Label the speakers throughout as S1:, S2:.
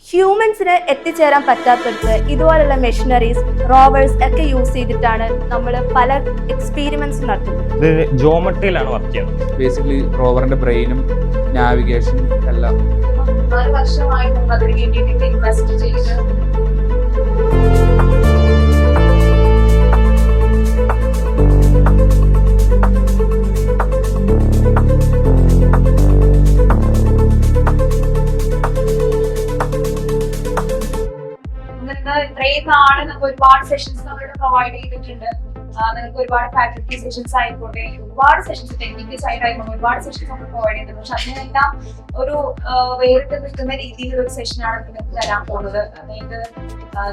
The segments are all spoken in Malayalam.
S1: ഹ്യൂമൻസിന് എത്തിച്ചേരാൻ പറ്റാത്തടത്ത് ഇതുപോലുള്ള മെഷീനറീസ് റോവേഴ്സ് ഒക്കെ യൂസ് ചെയ്തിട്ടാണ് നമ്മൾ പല എക്സ്പീരിമെന്റ്സ് നടത്തുന്നത്.
S2: ഇത് ജോമെട്രിയിലാണ് വർക്ക് ചെയ്യുന്നത്.
S3: ബേസിക്കലി റോവറിന്റെ ബ്രെയിനും നാവിഗേഷൻ എല്ലാം
S4: 4 വർഷമായി അതിന് വേണ്ടിയിട്ട് ഇൻവെസ്റ്റ് ചെയ്ത് ഇത്രയും നാള് നമുക്ക് ഒരുപാട് സെഷൻസ് നമ്മളിവിടെ പ്രൊവൈഡ് ചെയ്തിട്ടുണ്ട്. നിങ്ങൾക്ക് ഒരുപാട് ഫാക്കൽറ്റി സെഷൻസ് ആയിക്കോട്ടെ, ഒരുപാട് സെഷൻസ് ടെക്നിക്കൽ സൈഡ് ആയിക്കോട്ടെ, ഒരുപാട് സെഷൻസ് നമ്മൾ പ്രൊവൈഡ് ചെയ്തിട്ടുണ്ട്. പക്ഷെ അതിനെല്ലാം ഒരു വേറിട്ട് നിൽക്കുന്ന രീതിയിലുള്ള ഒരു സെഷനാണ് നിങ്ങൾക്ക് തരാൻ പോകുന്നത്. അതായത്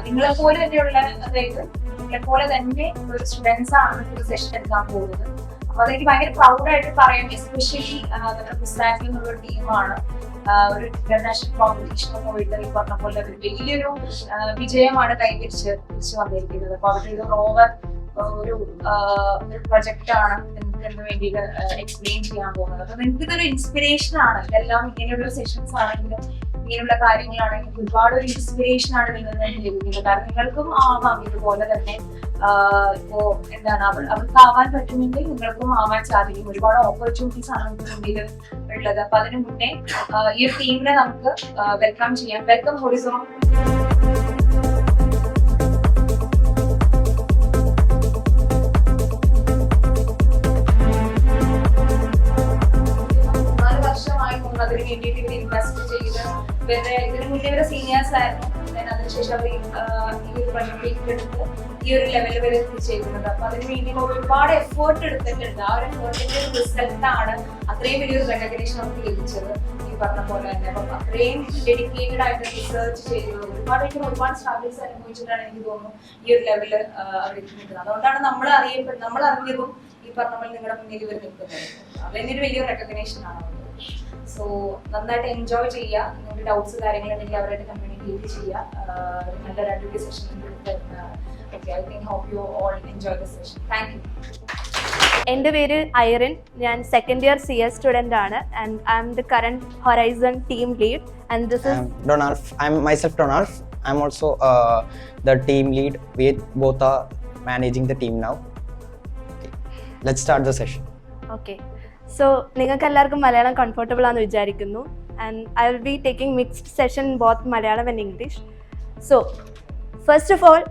S4: നിങ്ങളെ പോലെ തന്നെയുള്ള, അതായത് നിങ്ങളെ പോലെ തന്നെ ഒരു സ്റ്റുഡൻസ് ആണ് ഒരു സെഷൻ എടുക്കാൻ പോകുന്നത്. അപ്പൊ അതെനിക്ക് ഭയങ്കര പ്രൗഡായിട്ട് പറയാം. എസ്പെഷ്യലി നമ്മുടെ ഗുസ്താറ്റിൽ നിന്നുള്ള ടീമാണ് ഒരു ഇന്റർനാഷണൽ കോമ്പറ്റീഷൻ പോയിട്ട് ഈ പറഞ്ഞ പോലെ ഒരു വലിയൊരു വിജയമാണ് കൈവരിച്ച് തിരിച്ചു വന്നിരിക്കുന്നത്. അപ്പൊ അവരുടെ റോവർ ഒരു പ്രൊജക്റ്റ് ആണ് നിങ്ങൾക്ക് വേണ്ടിയിട്ട് എക്സ്പ്ലെയിൻ ചെയ്യാൻ പോകുന്നത്. അപ്പൊ നിങ്ങൾക്ക് ഇതൊരു ഇൻസ്പിറേഷൻ ആണ്. ഇതെല്ലാം ഇങ്ങനെയുള്ള സെഷൻസ് ആണെങ്കിലും ഇങ്ങനെയുള്ള കാര്യങ്ങളാണെങ്കിലും ഒരുപാട് ഒരു ഇൻസ്പിറേഷൻ ആണ് നിങ്ങൾ ലഭിക്കുന്നത്. കാരണം നിങ്ങൾക്കും ആവാം ഇതുപോലെ തന്നെ. ഇപ്പോ എന്താണ് അവർക്ക് ആവാൻ പറ്റുമെങ്കിൽ നിങ്ങൾക്കും ആവാൻ സാധിക്കും. ഒരുപാട് ഓപ്പർച്യൂണിറ്റീസ് ആണ് നമുക്ക് മുന്നിൽ ഉള്ളത്. അപ്പൊ അതിനു മുന്നേ ഈ ഒരു ടീമിനെ നമുക്ക് വെൽക്കം ചെയ്യാം. Welcome Horizon. അതിന് വേണ്ടിയിട്ട് ഇൻവെസ്റ്റ് ചെയ്ത് ഇതിനു മുന്നേ ഇവരെ സീനിയേഴ്സ് ആയിരുന്നു. അതിനുശേഷം അവർ ഈ ഒരു പ്രൊജക്ട് എടുത്ത് ഈ ഒരു ലെവൽ വരെ എത്തിച്ചേക്കുന്നത്. അപ്പൊ അതിന് വേണ്ടി ഒരുപാട് എഫേർട്ട് എടുത്തിട്ടുണ്ട്. ആ ഒരു എഫേർട്ടിന്റെ ഒരു റിസൾട്ട് ആണ് അത്രയും വലിയൊരു റെക്കഗ്നേഷൻ നമുക്ക് ലഭിച്ചത്. ഈ പറഞ്ഞ പോലെ തന്നെ അപ്പം അത്രയും ഡെഡിക്കേറ്റഡ് ആയിട്ട് റിസർച്ച് ചെയ്തത് ഒരുപാട് സ്ട്രഗിൾസ് അനുഭവിച്ചിട്ടാണ് എനിക്ക് തോന്നുന്നു ഈ ഒരു ലെവലിൽ അവർ എത്തിക്കുന്നത്. അതുകൊണ്ടാണ് നമ്മൾ അറിഞ്ഞതും ഈ പറഞ്ഞ പോലെ നിങ്ങളുടെ മുന്നിൽ ഇവർ നിൽക്കുന്നത്. അതിനൊരു വലിയൊരു റെക്കഗ്നേഷൻ ആണ്. സോ നന്നായിട്ട് എൻജോയ് ചെയ്യുക. നിങ്ങൾക്ക് ഡൗട്ട്സ് കാര്യങ്ങളുണ്ടെങ്കിൽ അവരായിട്ട് കമ്മ്യൂണിക്കേറ്റ് ചെയ്യുക. നല്ലൊരു അടിപൊളി session I think hope you all enjoy the session. Thank you.
S1: എൻ്റെ പേര് ഐറിൻ. ഞാൻ സെക്കൻഡ് ഇയർ CS സ്റ്റുഡൻ്റ് ആണ്. And I am the current Horizon team lead. And this is
S5: Donalf. I'm myself Donalf. I'm also the team lead. We both are managing the team now. Okay. Let's start the session.
S1: Okay. So നിങ്ങൾക്ക് എല്ലാവർക്കും മലയാളം കംഫർട്ടബിൾ ആണെന്ന് വിചാരിക്കുന്നു. And I will be taking mixed session both Malayalam and English. So first of all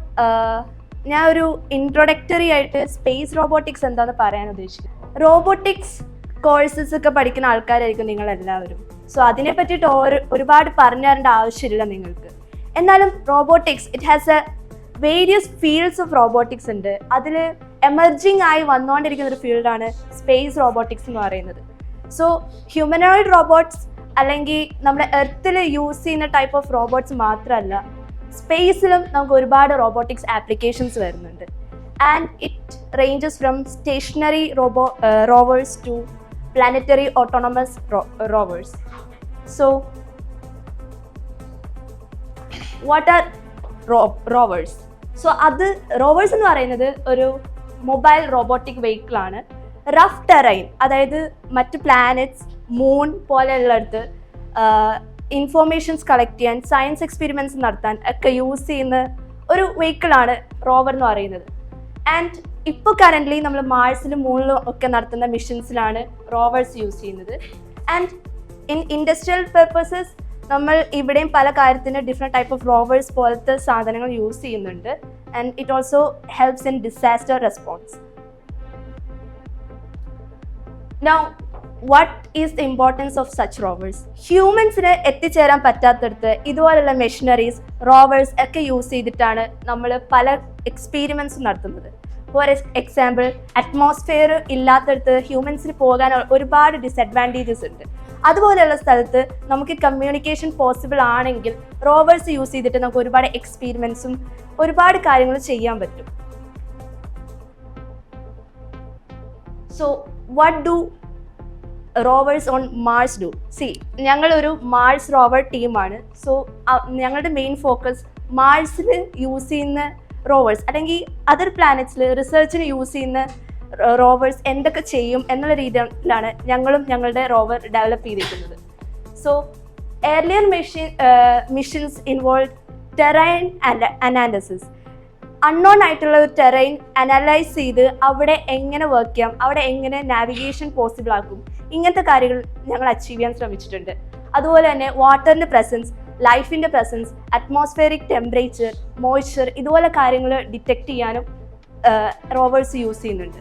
S1: ഞാൻ ഒരു ഇൻട്രൊഡക്ടറി ആയിട്ട് സ്പേസ് റോബോട്ടിക്സ് എന്താണെന്ന് പറയാൻ ഉദ്ദേശിക്കുന്നത്. റോബോട്ടിക്സ് കോഴ്സസ് ഒക്കെ പഠിക്കുന്ന ആൾക്കാരായിരിക്കും നിങ്ങളെല്ലാവരും. സോ അതിനെ പറ്റിയിട്ട് ഒരുപാട് പറഞ്ഞു തരേണ്ട ആവശ്യമില്ല നിങ്ങൾക്ക്. എന്നാലും robotics it has A various fields of robotics ഉണ്ട്. അതിൽ എമർജിങ് ആയി വന്നുകൊണ്ടിരിക്കുന്ന ഒരു ഫീൽഡാണ് സ്പേസ് റോബോട്ടിക്സ് എന്ന് പറയുന്നത്. സോ ഹ്യൂമനോയിഡ് റോബോട്ട്സ് അല്ലെങ്കിൽ നമ്മുടെ എർത്തിൽ യൂസ് ചെയ്യുന്ന ടൈപ്പ് ഓഫ് റോബോട്ട്സ് മാത്രമല്ല, സ്പേസിലും നമുക്ക് ഒരുപാട് റോബോട്ടിക്സ് ആപ്ലിക്കേഷൻസ് വരുന്നുണ്ട്. And it ranges from stationary rovers to planetary autonomous rovers. So what are rovers? So അത് റോവേഴ്സ് എന്ന് പറയുന്നത് ഒരു മൊബൈൽ റോബോട്ടിക് വെഹിക്കിൾ ആണ്. റഫ് ടെറൈൻ, അതായത് മറ്റ് പ്ലാനറ്റ്സ്, മൂൺ പോലെയുള്ളിടത്ത് ഇൻഫോർമേഷൻസ് കളക്ട് ചെയ്യാൻ, സയൻസ് എക്സ്പെരിമെൻറ്റ്സ് നടത്താൻ ഒക്കെ യൂസ് ചെയ്യുന്ന ഒരു വെഹിക്കിളാണ് റോവർ എന്ന് പറയുന്നത്. ആൻഡ് ഇപ്പോൾ കറൻ്റ്ലി നമ്മൾ മാർസിലും മൂണിലും ഒക്കെ നടത്തുന്ന മിഷൻസിലാണ് റോവേഴ്സ് യൂസ് ചെയ്യുന്നത്. ആൻഡ് ഇൻ ഇൻഡസ്ട്രിയൽ പർപ്പസസ് നമ്മൾ ഇവിടെയും പല കാര്യത്തിന് ഡിഫറെൻറ്റ് ടൈപ്പ് ഓഫ് റോവേഴ്സ് പോലത്തെ സാധനങ്ങൾ യൂസ് ചെയ്യുന്നുണ്ട്. And it also helps in disaster response. Now what is the importance of such rovers? ഹ്യൂമൻസിന് എത്തിച്ചേരാൻ പറ്റാത്തടത്ത് ഇതുപോലുള്ള മെഷീനറീസ് റോവേഴ്സ് ഒക്കെ യൂസ് ചെയ്തിട്ടാണ് നമ്മൾ പല എക്സ്പീരിമെൻറ്റ്സ് നടത്തുന്നത്. ഫോർ എക്സാമ്പിൾ, അറ്റ്മോസ്ഫിയർ ഇല്ലാത്തടത്ത് ഹ്യൂമൻസിന് പോകാൻ ഒരുപാട് ഡിസഡ്വാൻറ്റേജസ് ഉണ്ട്. അതുപോലെയുള്ള സ്ഥലത്ത് നമുക്ക് കമ്മ്യൂണിക്കേഷൻ പോസിബിൾ ആണെങ്കിൽ റോവേഴ്സ് യൂസ് ചെയ്തിട്ട് നമുക്ക് ഒരുപാട് എക്സ്പീരിമെൻറ്റ്സും ഒരുപാട് കാര്യങ്ങൾ ചെയ്യാൻ പറ്റും. So what do rovers on Mars do? See, ഞങ്ങളൊരു മാർസ് റോവർ ടീമാണ്. സോ ഞങ്ങളുടെ മെയിൻ ഫോക്കസ് മാർസിൽ യൂസ് ചെയ്യുന്ന റോവേഴ്സ് അല്ലെങ്കിൽ അതർ പ്ലാനറ്റ്സിൽ റിസർച്ചിന് യൂസ് ചെയ്യുന്ന റോവേഴ്സ് എന്തൊക്കെ ചെയ്യും എന്നുള്ള രീതിയിലാണ് ഞങ്ങളും ഞങ്ങളുടെ റോവർ ഡെവലപ്പ് ചെയ്തിരിക്കുന്നത്. So earlier missions involved terrain analysis. Unknown ആയിട്ടുള്ള ഒരു ടെറൈൻ അനലൈസ് ചെയ്ത് അവിടെ എങ്ങനെ വർക്ക് ചെയ്യാം, അവിടെ എങ്ങനെ നാവിഗേഷൻ പോസിബിൾ ആക്കും, ഇങ്ങനത്തെ കാര്യങ്ങൾ ഞങ്ങൾ അച്ചീവ് ചെയ്യാൻ ശ്രമിച്ചിട്ടുണ്ട്. അതുപോലെ തന്നെ വാട്ടറിൻ്റെ പ്രസൻസ്, ലൈഫിൻ്റെ പ്രസൻസ്, അറ്റ്മോസ്ഫിയറിക് ടെമ്പറേച്ചർ, മോയ്സ്ചർ, ഇതുപോലെ കാര്യങ്ങൾ ഡിറ്റക്ട് ചെയ്യാനും റോവേഴ്സ് യൂസ് ചെയ്യുന്നുണ്ട്.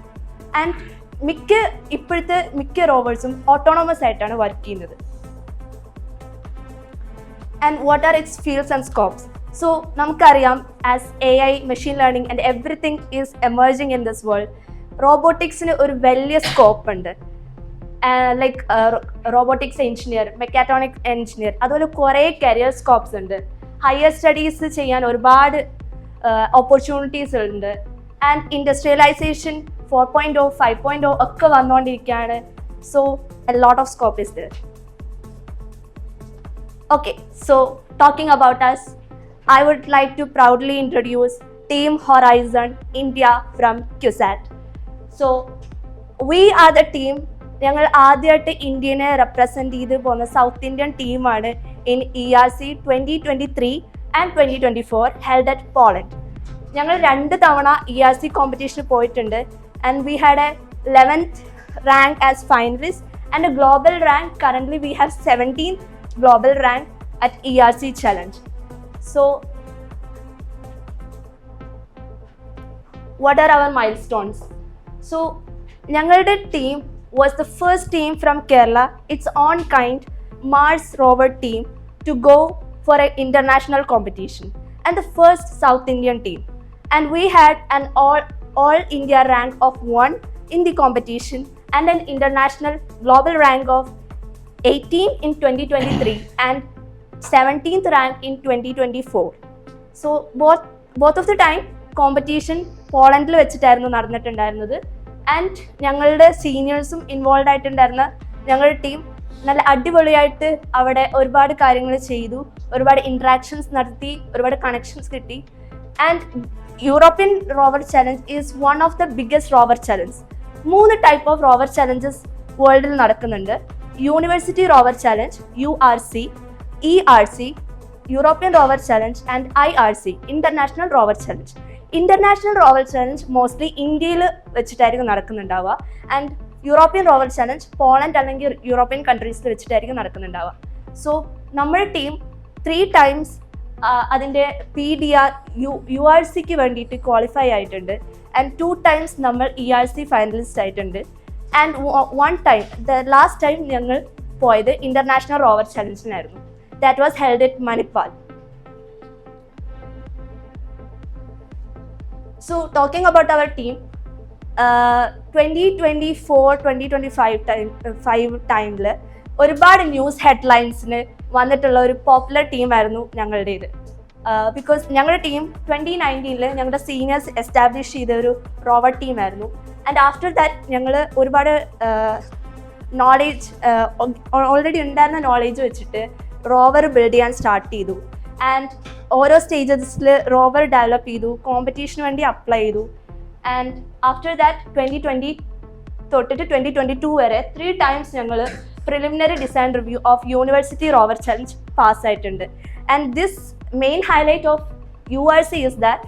S1: ആൻഡ് ഇപ്പോഴത്തെ മിക്ക റോവേഴ്സും ഓട്ടോണോമസ് ആയിട്ടാണ് വർക്ക് ചെയ്യുന്നത്. And what are its fields and scopes? So നമുക്കറിയാം, as AI, machine learning and everything is emerging in this world, റോബോട്ടിക്സിന് ഒരു വലിയ സ്കോപ്പ് ഉണ്ട്. Like robotics engineer, mechatronic engineer, അതുപോലെ കുറേ കരിയർ സ്കോപ്സ് ഉണ്ട്. ഹയർ സ്റ്റഡീസ് ചെയ്യാൻ ഒരുപാട് ഓപ്പർച്യൂണിറ്റീസ് ഉണ്ട്. ആൻഡ് ഇൻഡസ്ട്രിയലൈസേഷൻ 4.0, 5.0 ഒക്കെ വന്നുകൊണ്ടിരിക്കുകയാണ്. So a lot of scope is there. Okay, so talking about us, I would like to proudly introduce Team Horizon India from CUSAT. So we are the team. ഞങ്ങൾ ആദ്യമായിട്ട് ഇന്ത്യനെ റെപ്രസെൻറ്റ് ചെയ്ത് പോകുന്ന സൗത്ത് ഇന്ത്യൻ ടീമാണ് in ERC 2023 and 2024 held at Poland. ഞങ്ങൾ 2 തവണ ERC കോമ്പറ്റീഷന് പോയിട്ടുണ്ട്. And we had A 11th rank as finalist and a global rank. Currently we have 17th global rank at ERC challenge. So what are our milestones? So ഞങ്ങളുടെ team was the first team from Kerala, its own kind Mars rover team, to go for an international competition, and the first South Indian team. And we had an all India rank of 1 in the competition and an international global rank of 18 in 2023 and 17th rank in 2024. So both of the time competition പോളണ്ടിൽ വെച്ചിട്ടായിരുന്നു നടന്നിട്ടുണ്ടായിരുന്നത്. ആൻഡ് ഞങ്ങളുടെ സീനിയേഴ്സും ഇൻവോൾവ് ആയിട്ടുണ്ടായിരുന്ന ഞങ്ങളുടെ ടീം നല്ല അടിപൊളിയായിട്ട് അവിടെ ഒരുപാട് കാര്യങ്ങൾ ചെയ്തു, ഒരുപാട് ഇൻട്രാക്ഷൻസ് നടത്തി, ഒരുപാട് കണക്ഷൻസ് കിട്ടി. And European rover challenge is one of the biggest rover challenge. 3 type of rover challenges വേൾഡിൽ നടക്കുന്നുണ്ട്. University rover challenge URC, ERC, European rover challenge and IRC, international rover challenge. International rover challenge mostly ഇന്ത്യയിൽ വെച്ചിട്ടായിരിക്കും നടക്കുന്നുണ്ടാവുക. And European rover challenge Poland അല്ലെങ്കിൽ യൂറോപ്യൻ കൺട്രീസിൽ വെച്ചിട്ടായിരിക്കും നടക്കുന്നുണ്ടാവുക. സോ നമ്മുടെ ടീം 3 times അതിൻ്റെ PDR URCക്ക് വേണ്ടിയിട്ട് ക്വാളിഫൈ ആയിട്ടുണ്ട്. ആൻഡ് 2 times നമ്മൾ ERC ഫൈനലിസ്റ്റ് ആയിട്ടുണ്ട്. And 1 time, the last time ഞങ്ങൾ പോയത് ഇന്റർനാഷണൽ റോവർ ചലഞ്ചിനായിരുന്നു. That was held at Manipal. So talking about our team, 2024-2025 ടൈമിൽ ഒരുപാട് ന്യൂസ് ഹെഡ്ലൈൻസിന് വന്നിട്ടുള്ള ഒരു പോപ്പുലർ ടീമായിരുന്നു ഞങ്ങളുടേത്. ബിക്കോസ് ഞങ്ങളുടെ ടീം 2019 ഞങ്ങളുടെ സീനിയേഴ്സ് എസ്റ്റാബ്ലിഷ് ചെയ്ത ഒരു റോവർ ടീമായിരുന്നു. ആൻഡ് ആഫ്റ്റർ ദാറ്റ് ഞങ്ങൾ ഒരുപാട് നോളേജ് ഓൾറെഡി ഉണ്ടായിരുന്ന നോളേജ് വെച്ചിട്ട് റോവർ ബിൽഡ് ചെയ്യാൻ സ്റ്റാർട്ട് ചെയ്തു. ആൻഡ് ഓരോ സ്റ്റേജസിൽ റോവർ ഡെവലപ്പ് ചെയ്തു, കോമ്പറ്റീഷന് വേണ്ടി അപ്ലൈ ചെയ്തു. ആൻഡ് ആഫ്റ്റർ ദാറ്റ് 2020 തൊട്ടിട്ട് 2022 വരെ 3 times ഞങ്ങൾ preliminary design review of university rover challenge പാസ്സായിട്ടുണ്ട്. And this main highlight of URC is that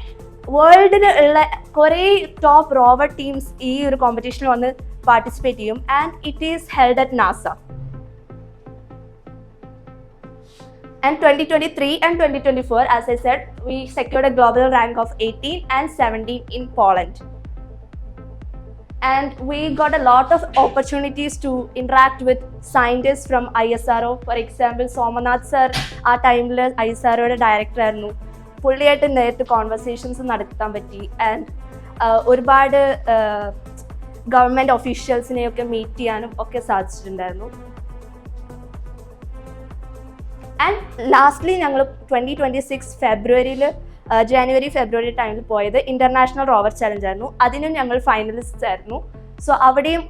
S1: വേൾഡിൽ ഉള്ള കുറേ ടോപ്പ് റോവർ ടീംസ് ഈ ഒരു കോമ്പറ്റീഷനിൽ വന്ന് പാർട്ടിസിപ്പേറ്റ് ചെയ്യും. And it is held at NASA. And 2023 and 2024, as I said, we secured a global rank of 18 and 17 in Poland. And we got a lot of opportunities to interact with scientists from ISRO. For example, Somanath sir, ആ ടൈമിൽ ISROയുടെ ഡയറക്ടർ ആയിരുന്നു. പുള്ളിയായിട്ട് നേരിട്ട് കോൺവെർസേഷൻസ് നടത്താൻ പറ്റി. ആൻഡ് ഒരുപാട് ഗവൺമെൻറ് ഒഫീഷ്യൽസിനെയൊക്കെ മീറ്റ് ചെയ്യാനും ഒക്കെ സാധിച്ചിട്ടുണ്ടായിരുന്നു. ആൻഡ് ലാസ്റ്റ്ലി ഞങ്ങൾ 2026 ജനുവരി ഫെബ്രുവരി ടൈമിൽ പോയത് ഇന്റർനാഷണൽ റോവർ ചലഞ്ച് ആയിരുന്നു. അതിനും ഞങ്ങൾ ഫൈനലിസ്റ്റ് ആയിരുന്നു. സോ അവിടെയും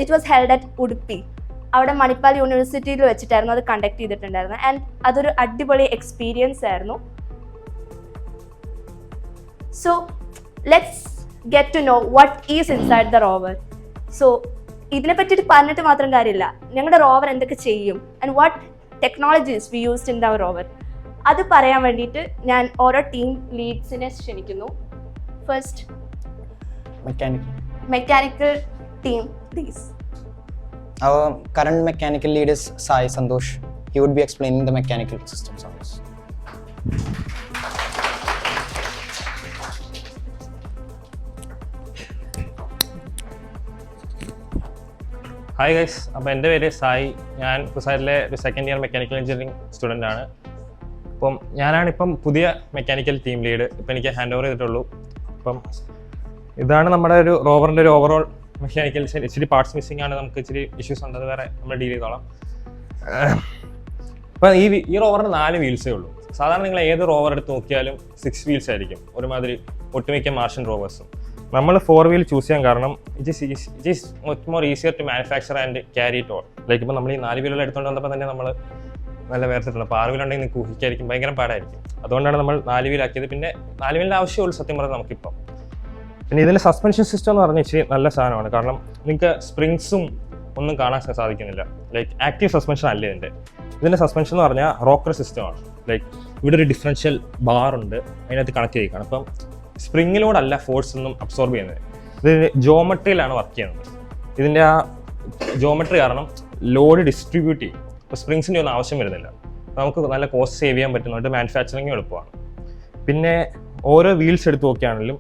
S1: it was held at Udupi. അവിടെ മണിപ്പാൽ യൂണിവേഴ്സിറ്റിയിൽ വെച്ചിട്ടായിരുന്നു അത് കണ്ടക്ട് ചെയ്തിട്ടുണ്ടായിരുന്നത്. ആൻഡ് അതൊരു അടിപൊളി എക്സ്പീരിയൻസ് ആയിരുന്നു. So let's get to know what is inside the rover. So ഇതിനെ പറ്റിയിട്ട് പറഞ്ഞിട്ട് മാത്രം കാര്യമില്ല, ഞങ്ങളുടെ റോവർ എന്തൊക്കെ ചെയ്യും and what technologies we used in the rover. അത് പറയാൻ വേണ്ടിയിട്ട് ഞാൻ ഓരോ ടീം ലീഡ്സിനെ ക്ഷണിക്കുന്നു. First mechanical team please.
S5: Our current mechanical lead is Sai Santosh. He would be explaining the mechanical systems on this.
S2: Hi guys, അപ്പോൾ എൻ്റെ പേര് സായി. ഞാൻ കുസാരിലെ ഒരു second year mechanical engineering student ആണ്. അപ്പം ഞാനാണിപ്പം പുതിയ മെക്കാനിക്കൽ ടീം ലീഡ്. ഇപ്പം എനിക്ക് ഹാൻഡ് ഓവർ ചെയ്തിട്ടുള്ളൂ. അപ്പം ഇതാണ് നമ്മുടെ ഒരു റോവറിൻ്റെ ഒരു ഓവറോൾ മെക്കാനിക്കൽ. ഇച്ചിരി പാർട്സ് മിസ്സിംഗ് ആണ്, നമുക്ക് ഇച്ചിരി ഇഷ്യൂസ് ഉണ്ട്, അത് വേറെ നമ്മൾ ഡീൽ ചെയ്തോളാം. അപ്പം ഈ റോവറിന് 4 വീൽസേ ഉള്ളൂ. സാധാരണ നിങ്ങൾ ഏത് റോവർ എടുത്ത് നോക്കിയാലും 6 വീൽസ് ആയിരിക്കും, ഒരുമാതിരി ഒട്ടുമിക്ക മാർഷ്യൻ റോവേഴ്സും. നമ്മൾ 4 വീൽ ചൂസ് ചെയ്യാൻ കാരണം it is much more easier to manufacture and carry it all. Like ഇപ്പോൾ നമ്മൾ ഈ 4 വീലുകൾ എടുത്തുകൊണ്ട് വന്നപ്പോൾ തന്നെ നമ്മൾ നല്ല വേർത്തിട്ടുണ്ട്. അപ്പോൾ 6 വീലുണ്ടെങ്കിൽ നിങ്ങൾക്ക് ഊഹിക്കായിരിക്കും ഭയങ്കര പാടായിരിക്കും. അതുകൊണ്ടാണ് നമ്മൾ 4 വീലാക്കിയത്. പിന്നെ 4 വീലിൻ്റെ ആവശ്യമുള്ളൂ സത്യം പറഞ്ഞാൽ നമുക്കിപ്പം. പിന്നെ ഇതിൻ്റെ സസ്പെൻഷൻ സിസ്റ്റം എന്ന് പറഞ്ഞാൽ ഇച്ചിരി നല്ല സാധനമാണ്. കാരണം നിങ്ങൾക്ക് സ്പ്രിങ്സും ഒന്നും കാണാൻ സാധിക്കുന്നില്ല. ലൈക്ക് ആക്റ്റീവ് സസ്പെൻഷൻ അല്ല ഇതിൻ്റെ സസ്പെൻഷൻ എന്ന് പറഞ്ഞാൽ റോക്കർ സിസ്റ്റമാണ്. ലൈക്ക് ഇവിടെ ഒരു ഡിഫറൻഷ്യൽ ബാർ ഉണ്ട്, അതിനകത്ത് കണക്ട് ചെയ്യിക്കണം. അപ്പം സ്പ്രിങ്ങിലൂടല്ല ഫോഴ്സ് ഒന്നും അബ്സോർബ് ചെയ്യുന്നത്. ഇത് ജോമെട്രിയിലാണ് വർക്ക് ചെയ്യുന്നത്. ഇതിൻ്റെ ആ ജോമെട്രി കാരണം ലോഡ് ഡിസ്ട്രിബ്യൂട്ട് ചെയ്യും. ഇപ്പോൾ സ്പ്രിങ്സിൻ്റെ ഒന്നും ആവശ്യം വരുന്നില്ല. നമുക്ക് നല്ല കോസ്റ്റ് സേവ് ചെയ്യാൻ പറ്റുന്നുണ്ട്, മാനുഫാക്ചറിങ് എളുപ്പമാണ്. പിന്നെ ഓരോ വീൽസ് എടുത്ത് നോക്കുകയാണെങ്കിലും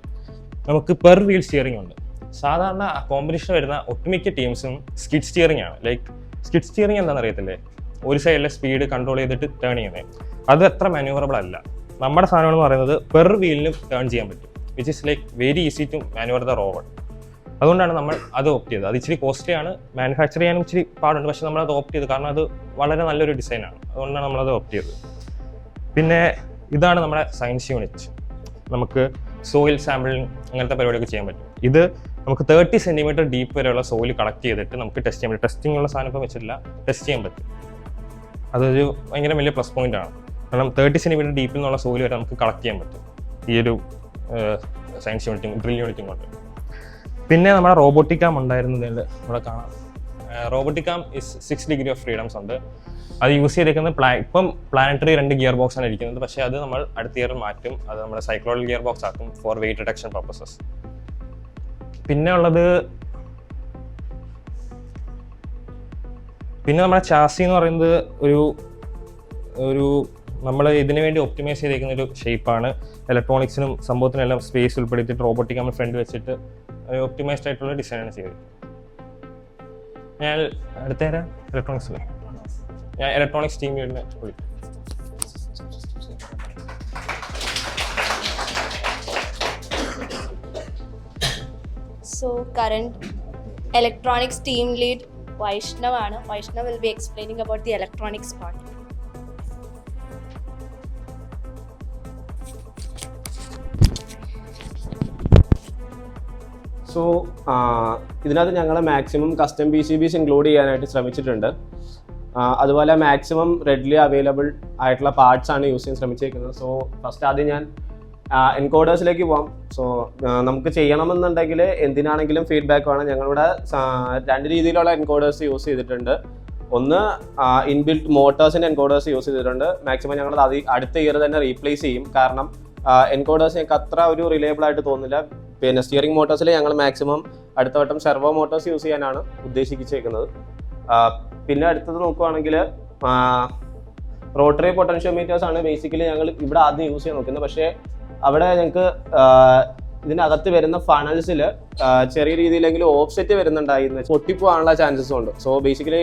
S2: നമുക്ക് പെർ വീൽ സ്റ്റിയറിംഗ് ഉണ്ട്. സാധാരണ കോമ്പറ്റീഷൻ വരുന്ന ഒട്ടുമിക്ക ടീംസും സ്കിഡ് സ്റ്റിയറിംഗ് ആണ്. ലൈക്ക് സ്കിഡ് സ്റ്റിയറിംഗ് എന്താണെന്ന് അറിയത്തില്ലേ? ഒരു സൈഡിലെ സ്പീഡ് കൺട്രോൾ ചെയ്തിട്ട് ടേൺ ചെയ്യുന്നത്. അത് അത്ര മാനുവറബിൾ അല്ല. നമ്മുടെ സാധനം എന്ന് പറയുന്നത് പെർ വീലിനും ടേൺ ചെയ്യാൻ പറ്റും, which is like very easy to manoeuvre the rover. അതുകൊണ്ടാണ് നമ്മൾ അത് ഓപ്റ്റ് ചെയ്തത്. അത് ഇച്ചിരി കോസ്റ്റ്ലി ആണ്, മാനുഫാക്ചർ ചെയ്യാനും ഇച്ചിരി പാടുണ്ട്. പക്ഷേ നമ്മളത് ഓപ്റ്റ് ചെയ്ത് കാരണം അത് വളരെ നല്ലൊരു ഡിസൈനാണ്. അതുകൊണ്ടാണ് നമ്മളത് ഓപ്റ്റ് ചെയ്തത്. പിന്നെ ഇതാണ് നമ്മുടെ സയൻസ് യൂണിറ്റ്. നമുക്ക് സോയിൽ സാമ്പിളിങ് അങ്ങനത്തെ പരിപാടിയൊക്കെ ചെയ്യാൻ പറ്റും. ഇത് നമുക്ക് 30 സെൻറ്റിമീറ്റർ ഡീപ്പ് വരെയുള്ള സോയിൽ കളക്ട് ചെയ്തിട്ട് നമുക്ക് ടെസ്റ്റ് ചെയ്യാൻ പറ്റും. ടെസ്റ്റിംഗ് ഉള്ള സാധനം ഇപ്പോൾ വെച്ചിട്ടില്ല, ടെസ്റ്റ് ചെയ്യാൻ പറ്റും. അതൊരു ഭയങ്കര വലിയ പ്ലസ് പോയിന്റ് ആണ്. കാരണം 30 സെൻറ്റിമീറ്റർ ഡീപ്പിൽ നിന്നുള്ള സോയിൽ വരെ നമുക്ക് കളക്ട് ചെയ്യാൻ പറ്റും ഈ ഒരു സയൻസ് യൂണിറ്റും ഡ്രിൽ യൂണിറ്റും കൊണ്ട്. പിന്നെ നമ്മുടെ റോബോട്ടിക്കാം ഉണ്ടായിരുന്നതിൽ ഇവിടെ കാണാം. റോബോട്ടിക്കാം ഇസ് 6 ഡിഗ്രി ഓഫ് ഫ്രീഡംസ് ഉണ്ട്. അത് യൂസ് ചെയ്തിരിക്കുന്നത് ഇപ്പം പ്ലാനറ്ററി 2 ഗിയർ ബോക്സ് ആണ് ഇരിക്കുന്നത്. പക്ഷേ അത് നമ്മൾ അടുത്ത ഇയറിൽ മാറ്റും. അത് നമ്മുടെ സൈക്ലോയിഡൽ ഗിയർ ബോക്സ് ആക്കും ഫോർ വെയിറ്റ് റിഡക്ഷൻ പർപ്പസസ്. പിന്നെ നമ്മുടെ ചാസി എന്ന് പറയുന്നത് ഒരു നമ്മൾ ഇതിനു വേണ്ടി ഒപ്റ്റിമൈസ് ചെയ്തിരിക്കുന്ന ഒരു ഷേപ്പാണ്. ഇലക്ട്രോണിക്സിനും സംഭവത്തിനെല്ലാം സ്പേസ് ഉൾപ്പെടുത്തിയിട്ട് റോബോട്ടിക് നമ്മൾ ഫ്രണ്ട് വെച്ചിട്ട് ഒപ്റ്റിമൈസ്ഡ് ആയിട്ടുള്ള ഡിസൈനാണ് ചെയ്തത്. ഞാൻ അടുത്തേരാ ഇലക്ട്രോണിക്സിൽ ഞാൻ ഇലക്ട്രോണിക്സ് ടീം ലീഡിനെ വിളിക്കും.
S1: So current electronics team lead Vaishnav ആണ്. Vaishnav will be explaining about the electronics part.
S6: So ഇതിനകത്ത് ഞങ്ങൾ മാക്സിമം കസ്റ്റം PCBs ഇൻക്ലൂഡ് ചെയ്യാനായിട്ട് ശ്രമിച്ചിട്ടുണ്ട്. അതുപോലെ മാക്സിമം റെഡ്ലി അവൈലബിൾ ആയിട്ടുള്ള പാർട്സ് ആണ് യൂസ് ചെയ്യാൻ ശ്രമിച്ചിരിക്കുന്നത്. സോ ഫസ്റ്റ് ആദ്യം ഞാൻ എൻകോഡേഴ്സിലേക്ക് പോകാം. സോ നമുക്ക് ചെയ്യണമെന്നുണ്ടെങ്കിൽ എന്തിനാണെങ്കിലും ഫീഡ്ബാക്ക് വേണം. ഞങ്ങളിവിടെ 2 രീതിയിലുള്ള എൻകോഡേഴ്സ് യൂസ് ചെയ്തിട്ടുണ്ട്. ഒന്ന് ഇൻബിൽറ്റ് മോട്ടേഴ്സിൻ്റെ എൻകോഡേഴ്സ് യൂസ് ചെയ്തിട്ടുണ്ട്. മാക്സിമം ഞങ്ങൾ അത് അടുത്ത ഇയർ തന്നെ റീപ്ലേസ് ചെയ്യും. കാരണം എൻകോഡേഴ്സ് ഞങ്ങൾക്ക് അത്ര ഒരു റിലയബിൾ ആയിട്ട് തോന്നുന്നില്ല. പിന്നെ സ്റ്റിയറിംഗ് മോട്ടോഴ്സിൽ ഞങ്ങൾ മാക്സിമം അടുത്ത വട്ടം സെർവോ മോട്ടോഴ്സ് യൂസ് ചെയ്യാനാണ് ഉദ്ദേശിച്ചിരിക്കുന്നത്. പിന്നെ അടുത്തത് നോക്കുവാണെങ്കിൽ റോട്ടറി പൊട്ടൻഷ്യോമീറ്റേഴ്സ് ആണ് ബേസിക്കലി ഞങ്ങൾ ഇവിടെ ആദ്യം യൂസ് ചെയ്യാൻ നോക്കുന്നത്. പക്ഷേ അവിടെ ഞങ്ങൾക്ക് ഇതിനകത്ത് വരുന്ന ഫണൽസിൽ ചെറിയ രീതിയിലെങ്കിലും ഓഫ്സെറ്റ് വരുന്നുണ്ടായിരുന്നു, പൊട്ടിപ്പോകാനുള്ള ചാൻസസും ഉണ്ട്. സോ ബേസിക്കലി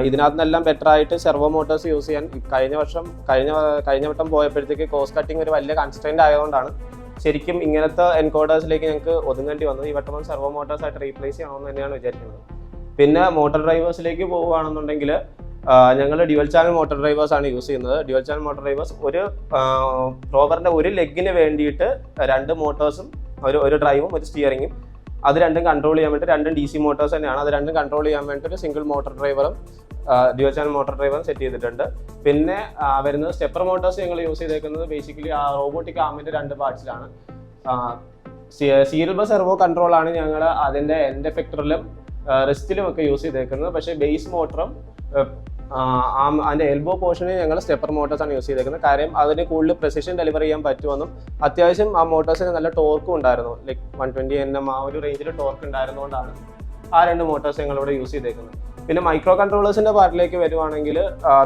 S6: ഇതിനകത്ത് നിന്നെല്ലാം ബെറ്റർ ആയിട്ട് സെർവോ മോട്ടോഴ്സ് യൂസ് ചെയ്യാൻ കഴിഞ്ഞ വട്ടം പോയപ്പോഴത്തേക്ക് കോസ്റ്റ് കട്ടിങ് ഒരു വലിയ കൺസ്ട്രെയിൻ്റ് ആയതുകൊണ്ടാണ് ശരിക്കും ഇങ്ങനത്തെ എൻകോഡേഴ്സിലേക്ക് ഞങ്ങൾക്ക് ഒതുങ്ങേണ്ടി വന്നത്. ഈ വട്ടം സെർവോ മോട്ടോഴ്സ് ആയിട്ട് റീപ്ലേസ് ചെയ്യണമെന്ന് തന്നെയാണ് വിചാരിക്കുന്നത്. പിന്നെ മോട്ടോർ ഡ്രൈവേഴ്സിലേക്ക് പോവുകയാണെന്നുണ്ടെങ്കിൽ ഞങ്ങൾ ഡ്യുവൽ ചാനൽ മോട്ടോർ ഡ്രൈവേഴ്സ് ആണ് യൂസ് ചെയ്യുന്നത്. ഡ്യുവൽ ചാനൽ മോട്ടോർ ഡ്രൈവേഴ്സ് ഒരു റോവറിൻ്റെ ഒരു ലെഗിന് വേണ്ടിയിട്ട് 2 മോട്ടോഴ്സും ഒരു ഡ്രൈവും ഒരു സ്റ്റിയറിങ്ങും അത് രണ്ടും കൺട്രോൾ ചെയ്യാൻ വേണ്ടി 2 DC മോട്ടോഴ്സ് തന്നെയാണ്. അത് രണ്ടും കൺട്രോൾ ചെയ്യാൻ വേണ്ടി ഒരു സിംഗിൾ മോട്ടോർ ഡ്രൈവറും ഡ്യുവൽ ചാനൽ മോട്ടോർ ഡ്രൈവറും സെറ്റ് ചെയ്തിട്ടുണ്ട്. പിന്നെ വരുന്നത് സ്റ്റെപ്പർ മോട്ടോഴ്സ് ഞങ്ങൾ യൂസ് ചെയ്തേക്കുന്നത് ബേസിക്കലി ആ റോബോട്ടിക് ആമിൻ്റെ 2 പാർട്സിലാണ്. സീരിയൽ ബസ് സെർവോ കൺട്രോളാണ് ഞങ്ങൾ അതിൻ്റെ എൻഡ് എഫക്ടറിലും റിസ്റ്റിലും ഒക്കെ യൂസ് ചെയ്തേക്കുന്നത്. പക്ഷേ ബേസ് മോട്ടറും അതിൻ്റെ എൽബോ പോർഷന് ഞങ്ങൾ സ്റ്റെപ്പർ മോട്ടോഴ്സാണ് യൂസ് ചെയ്തേക്കുന്നത്. കാര്യം അതിന് കൂടുതൽ പ്രെസിഷൻ ഡെലിവറി ചെയ്യാൻ പറ്റുമെന്നും അത്യാവശ്യം ആ മോട്ടോഴ്സിന് നല്ല ടോർക്കും ഉണ്ടായിരുന്നു. ലൈക്ക് 120 Nm ആ ഒരു റേഞ്ചിൽ ടോർക്ക് ഉണ്ടായിരുന്നുകൊണ്ടാണ് ആ 2 മോട്ടോഴ്സ് ഞങ്ങളിവിടെ യൂസ് ചെയ്തേക്കുന്നത്. പിന്നെ മൈക്രോ കൺട്രോളേഴ്സിൻ്റെ പാർട്ടിലേക്ക് വരുവാണെങ്കിൽ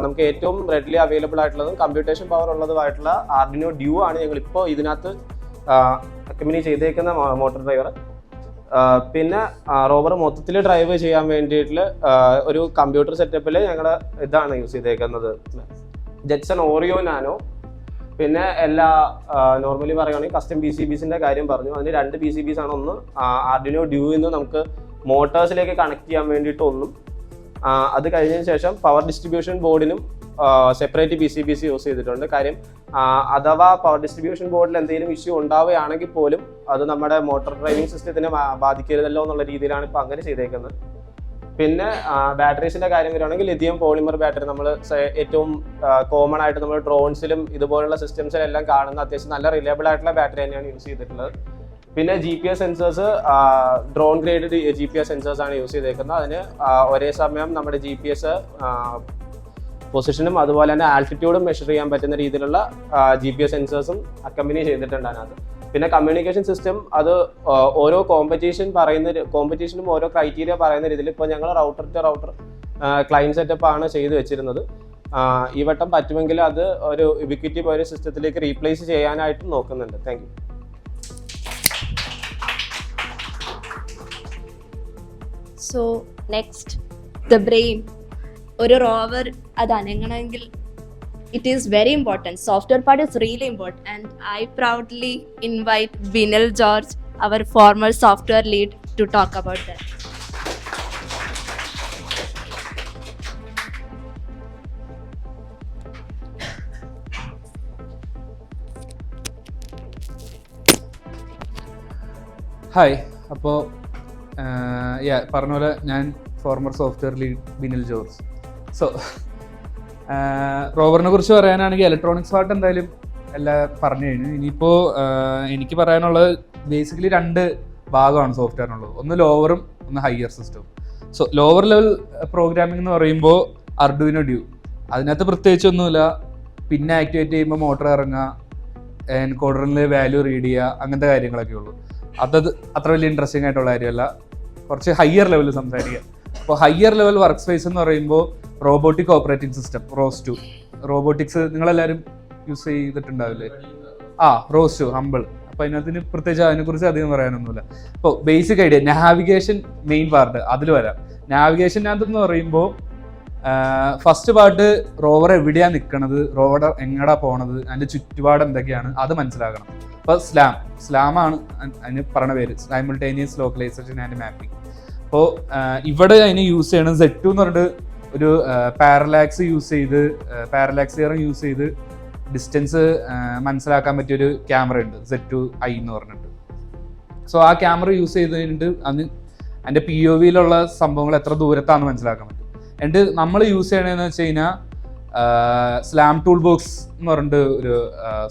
S6: നമുക്ക് ഏറ്റവും റെഡിലി അവൈലബിൾ ആയിട്ടുള്ളതും കമ്പ്യൂട്ടേഷൻ പവർ ഉള്ളതുമായിട്ടുള്ള ആർഡിനോ ഡ്യൂ ആണ് ഞങ്ങളിപ്പോൾ ഇതിനകത്ത് അക്കമ്പനി ചെയ്തേക്കുന്ന മോട്ടോർ ഡ്രൈവർ. പിന്നെ റോവർ മൊത്തത്തിൽ ഡ്രൈവ് ചെയ്യാൻ വേണ്ടിയിട്ട് ഒരു കമ്പ്യൂട്ടർ സെറ്റപ്പിൽ ഞങ്ങൾ ഇതാണ് യൂസ് ചെയ്തേക്കുന്നത്, ജെറ്റ്സൺ ഓറിയോ നാനോ. പിന്നെ എല്ലാ നോർമലി പറയുകയാണെങ്കിൽ കസ്റ്റം PCBസിൻ്റെ കാര്യം പറഞ്ഞു. അതിന് 2 PCBs ആണ്. ഒന്ന് ആർഡിനോ ഡ്യൂയിൽ നിന്ന് നമുക്ക് മോട്ടേഴ്സിലേക്ക് കണക്ട് ചെയ്യാൻ വേണ്ടിയിട്ട് ഒന്നും, അത് കഴിഞ്ഞതിന് ശേഷം പവർ ഡിസ്ട്രിബ്യൂഷൻ ബോർഡിനും സെപ്പറേറ്റ് PCBs യൂസ് ചെയ്തിട്ടുണ്ട്. കാര്യം അഥവാ പവർ ഡിസ്ട്രിബ്യൂഷൻ ബോർഡിൽ എന്തെങ്കിലും ഇഷ്യൂ ഉണ്ടാവുകയാണെങ്കിൽ പോലും അത് നമ്മുടെ മോട്ടോർ ഡ്രൈവിംഗ് സിസ്റ്റത്തിനെ ബാധിക്കരുതല്ലോ എന്നുള്ള രീതിയിലാണ് ഇപ്പോൾ അങ്ങനെ ചെയ്തേക്കുന്നത്. പിന്നെ ബാറ്ററീസിൻ്റെ കാര്യം വരുവാണെങ്കിൽ ലിഥിയം പോളിമർ ബാറ്ററി നമ്മൾ ഏറ്റവും കോമൺ ആയിട്ട് നമ്മൾ ഡ്രോൺസിലും ഇതുപോലുള്ള സിസ്റ്റംസിലെല്ലാം കാണുന്ന അത്യാവശ്യം നല്ല റിലയബിൾ ആയിട്ടുള്ള ബാറ്ററി തന്നെയാണ് യൂസ് ചെയ്തിട്ടുള്ളത്. പിന്നെ GPS sensors drone grade GPS sensors ആണ് യൂസ് ചെയ്തേക്കുന്നത്. അതിന് ഒരേ സമയം നമ്മുടെ GPS പൊസിഷനും അതുപോലെ തന്നെ ആൾട്ടിറ്റ്യൂഡും മെഷർ ചെയ്യാൻ പറ്റുന്ന രീതിയിലുള്ള GPS സെൻസേഴ്സും അക്കമ്പനി ചെയ്തിട്ടുണ്ട് അതിനകത്ത്. പിന്നെ കമ്മ്യൂണിക്കേഷൻ സിസ്റ്റം അത് ഓരോ കോമ്പറ്റീഷനും ഓരോ ക്രൈറ്റീരിയ പറയുന്ന രീതിയിൽ ഇപ്പോൾ ഞങ്ങൾ router to router client setup ആണ് ചെയ്ത് വെച്ചിരുന്നത്. ഈ വട്ടം പറ്റുമെങ്കിൽ അത് ഒരു യുബിക്വിറ്റി ഒരു സിസ്റ്റത്തിലേക്ക് റീപ്ലേസ് ചെയ്യാനായിട്ടും നോക്കുന്നുണ്ട്. Thank you.
S1: So next the brain. ഒരു റോവർ അത് അനങ്ങണമെങ്കിൽ it is very important. Software part is really important, and I proudly invite Vinil George, our former software lead, to talk about that.
S3: Hi. അപ്പോൾ പറഞ്ഞ പോലെ ഞാൻ former software lead Binil George. So റോവറിനെ കുറിച്ച് പറയാനാണെങ്കിൽ ഇലക്ട്രോണിക്സ് പാർട്ട് എന്തായാലും എല്ലാം പറഞ്ഞു കഴിഞ്ഞു. ഇനിയിപ്പോൾ എനിക്ക് പറയാനുള്ളത് ബേസിക്കലി 2 ഭാഗമാണ് സോഫ്റ്റ്വെയറിനുള്ളത്. ഒന്ന് ലോവറും ഒന്ന് ഹയർ സിസ്റ്റവും. സോ ലോവർ ലെവൽ പ്രോഗ്രാമിംഗ് എന്ന് പറയുമ്പോൾ അർഡുയിനോ ഡ്യൂ, അതിനകത്ത് പ്രത്യേകിച്ചൊന്നുമില്ല. പിന്നെ ആക്ടിവേറ്റ് ചെയ്യുമ്പോൾ മോട്ടർ ഇറങ്ങുക, എൻകോഡറിൽ വാല്യൂ റീഡ് ചെയ്യുക, അങ്ങനത്തെ കാര്യങ്ങളൊക്കെ ഉള്ളൂ. അതത് അത്ര വലിയ ഇൻട്രസ്റ്റിംഗ് ആയിട്ടുള്ള കാര്യമല്ല. കുറച്ച് ഹയർ ലെവലിൽ സംസാരിക്കുക. അപ്പോൾ ഹയർ ലെവൽ വർക്ക് സ്പേസ് എന്ന് പറയുമ്പോൾ robotic operating system ROS2. Robotics നിങ്ങളെല്ലാവരും യൂസ് ചെയ്തിട്ടുണ്ടാവില്ലേ? ROS2 humble. അപ്പോൾ പ്രത്യേകിച്ച് അതിനെക്കുറിച്ച് അധികം പറയാനൊന്നുമില്ല. അപ്പോൾ basic idea, navigation main part അതിൽ വരാം. നാവിഗേഷനകത്തെന്ന് പറയുമ്പോൾ ഫസ്റ്റ് പാർട്ട് റോവർ എവിടെയാണ് നിൽക്കണത്, റോവർ എങ്ങടാ പോണത്, അതിൻ്റെ ചുറ്റുപാട് എന്തൊക്കെയാണ് അത് മനസ്സിലാക്കണം. അപ്പോൾ സ്ലാമാണ് അതിന് പറഞ്ഞ പേര്, സൈമിൾട്ടേനിയസ് ലോക്കലൈസേഷൻ ആൻഡ് മാപ്പിംഗ്. അപ്പോൾ ഇവിടെ അതിന് യൂസ് ചെയ്യണത് Z2 എന്ന് പറഞ്ഞിട്ട് ഒരു പാരലാക്സ് തിയറം യൂസ് ചെയ്ത് ഡിസ്റ്റൻസ് മനസ്സിലാക്കാൻ പറ്റിയൊരു ക്യാമറ ഉണ്ട്, Z2i എന്ന് പറഞ്ഞിട്ട്. സോ ആ ക്യാമറ യൂസ് ചെയ്ത് കഴിഞ്ഞിട്ട് അതിൻ്റെ POVയിലുള്ള സംഭവങ്ങൾ എത്ര ദൂരത്താണെന്ന് മനസ്സിലാക്കാൻ പറ്റും. എന്നിട്ട് നമ്മൾ യൂസ് ചെയ്യണതെന്ന് വെച്ച് കഴിഞ്ഞാൽ സ്ലാം ടൂൾ ബോക്സ് എന്ന് പറഞ്ഞിട്ട് ഒരു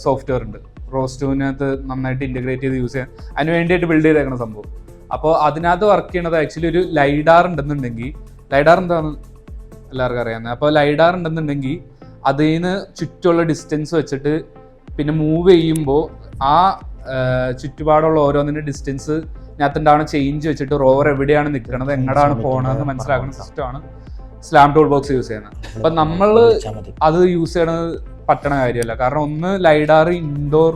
S3: സോഫ്റ്റ്വെയർ ഉണ്ട്, ROS2വിനകത്ത് നന്നായിട്ട് ഇൻറ്റഗ്രേറ്റ് ചെയ്ത് യൂസ് ചെയ്യാൻ അതിന് വേണ്ടിയിട്ട് ബിൽഡ് ചെയ്തേക്കുന്ന സംഭവം. അപ്പോൾ അതിനകത്ത് വർക്ക് ചെയ്യണത് ആക്ച്വലി ഒരു ലൈഡാർ ഉണ്ടെന്നുണ്ടെങ്കിൽ, ലൈഡാർ എന്താണെന്ന് എല്ലാവർക്കും അറിയാവുന്നത്. അപ്പോൾ ലൈഡാർ ഉണ്ടെന്നുണ്ടെങ്കിൽ അതിന് ചുറ്റുമുള്ള ഡിസ്റ്റൻസ് വെച്ചിട്ട് പിന്നെ മൂവ് ചെയ്യുമ്പോൾ ആ ചുറ്റുപാടുള്ള ഓരോന്നിൻ്റെ ഡിസ്റ്റൻസ് ഇതിനകത്തുണ്ടാവുന്ന ചേഞ്ച് വെച്ചിട്ട് റോവർ എവിടെയാണ് നിൽക്കുന്നത്, എങ്ങടാണ് പോകണമെന്ന് മനസ്സിലാക്കുന്ന സിസ്റ്റമാണ് സ്ലാം ടൂൾ ബോക്സ് യൂസ് ചെയ്യുന്നത്. അപ്പം നമ്മൾ അത് യൂസ് ചെയ്യണത് പറ്റണ കാര്യമല്ല. കാരണം ഒന്ന് ലൈഡാർ ഇൻഡോർ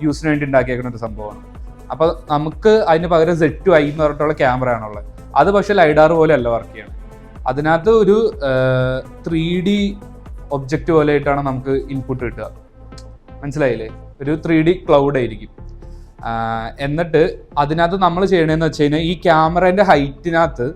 S3: യൂസിന് വേണ്ടി ഉണ്ടാക്കിയേക്കുന്ന ഒരു സംഭവമാണ്. അപ്പോൾ നമുക്ക് അതിന് പകരം Z2i എന്ന് പറഞ്ഞിട്ടുള്ള ക്യാമറ ആണുള്ളത്. അത് പക്ഷേ ലൈഡാർ പോലെ അല്ല വർക്ക് ചെയ്യണം. അതിനകത്ത് ഒരു 3D ഒബ്ജക്റ്റ് പോലെ ആയിട്ടാണ് നമുക്ക് ഇൻപുട്ട് കിട്ടുക. മനസ്സിലായില്ലേ? ഒരു 3D ക്ലൗഡ് ആയിരിക്കും. എന്നിട്ട് അതിനകത്ത് നമ്മൾ ചെയ്യണമെന്ന് വെച്ച് കഴിഞ്ഞാൽ ഈ ക്യാമറേൻ്റെ ഹൈറ്റിനകത്ത്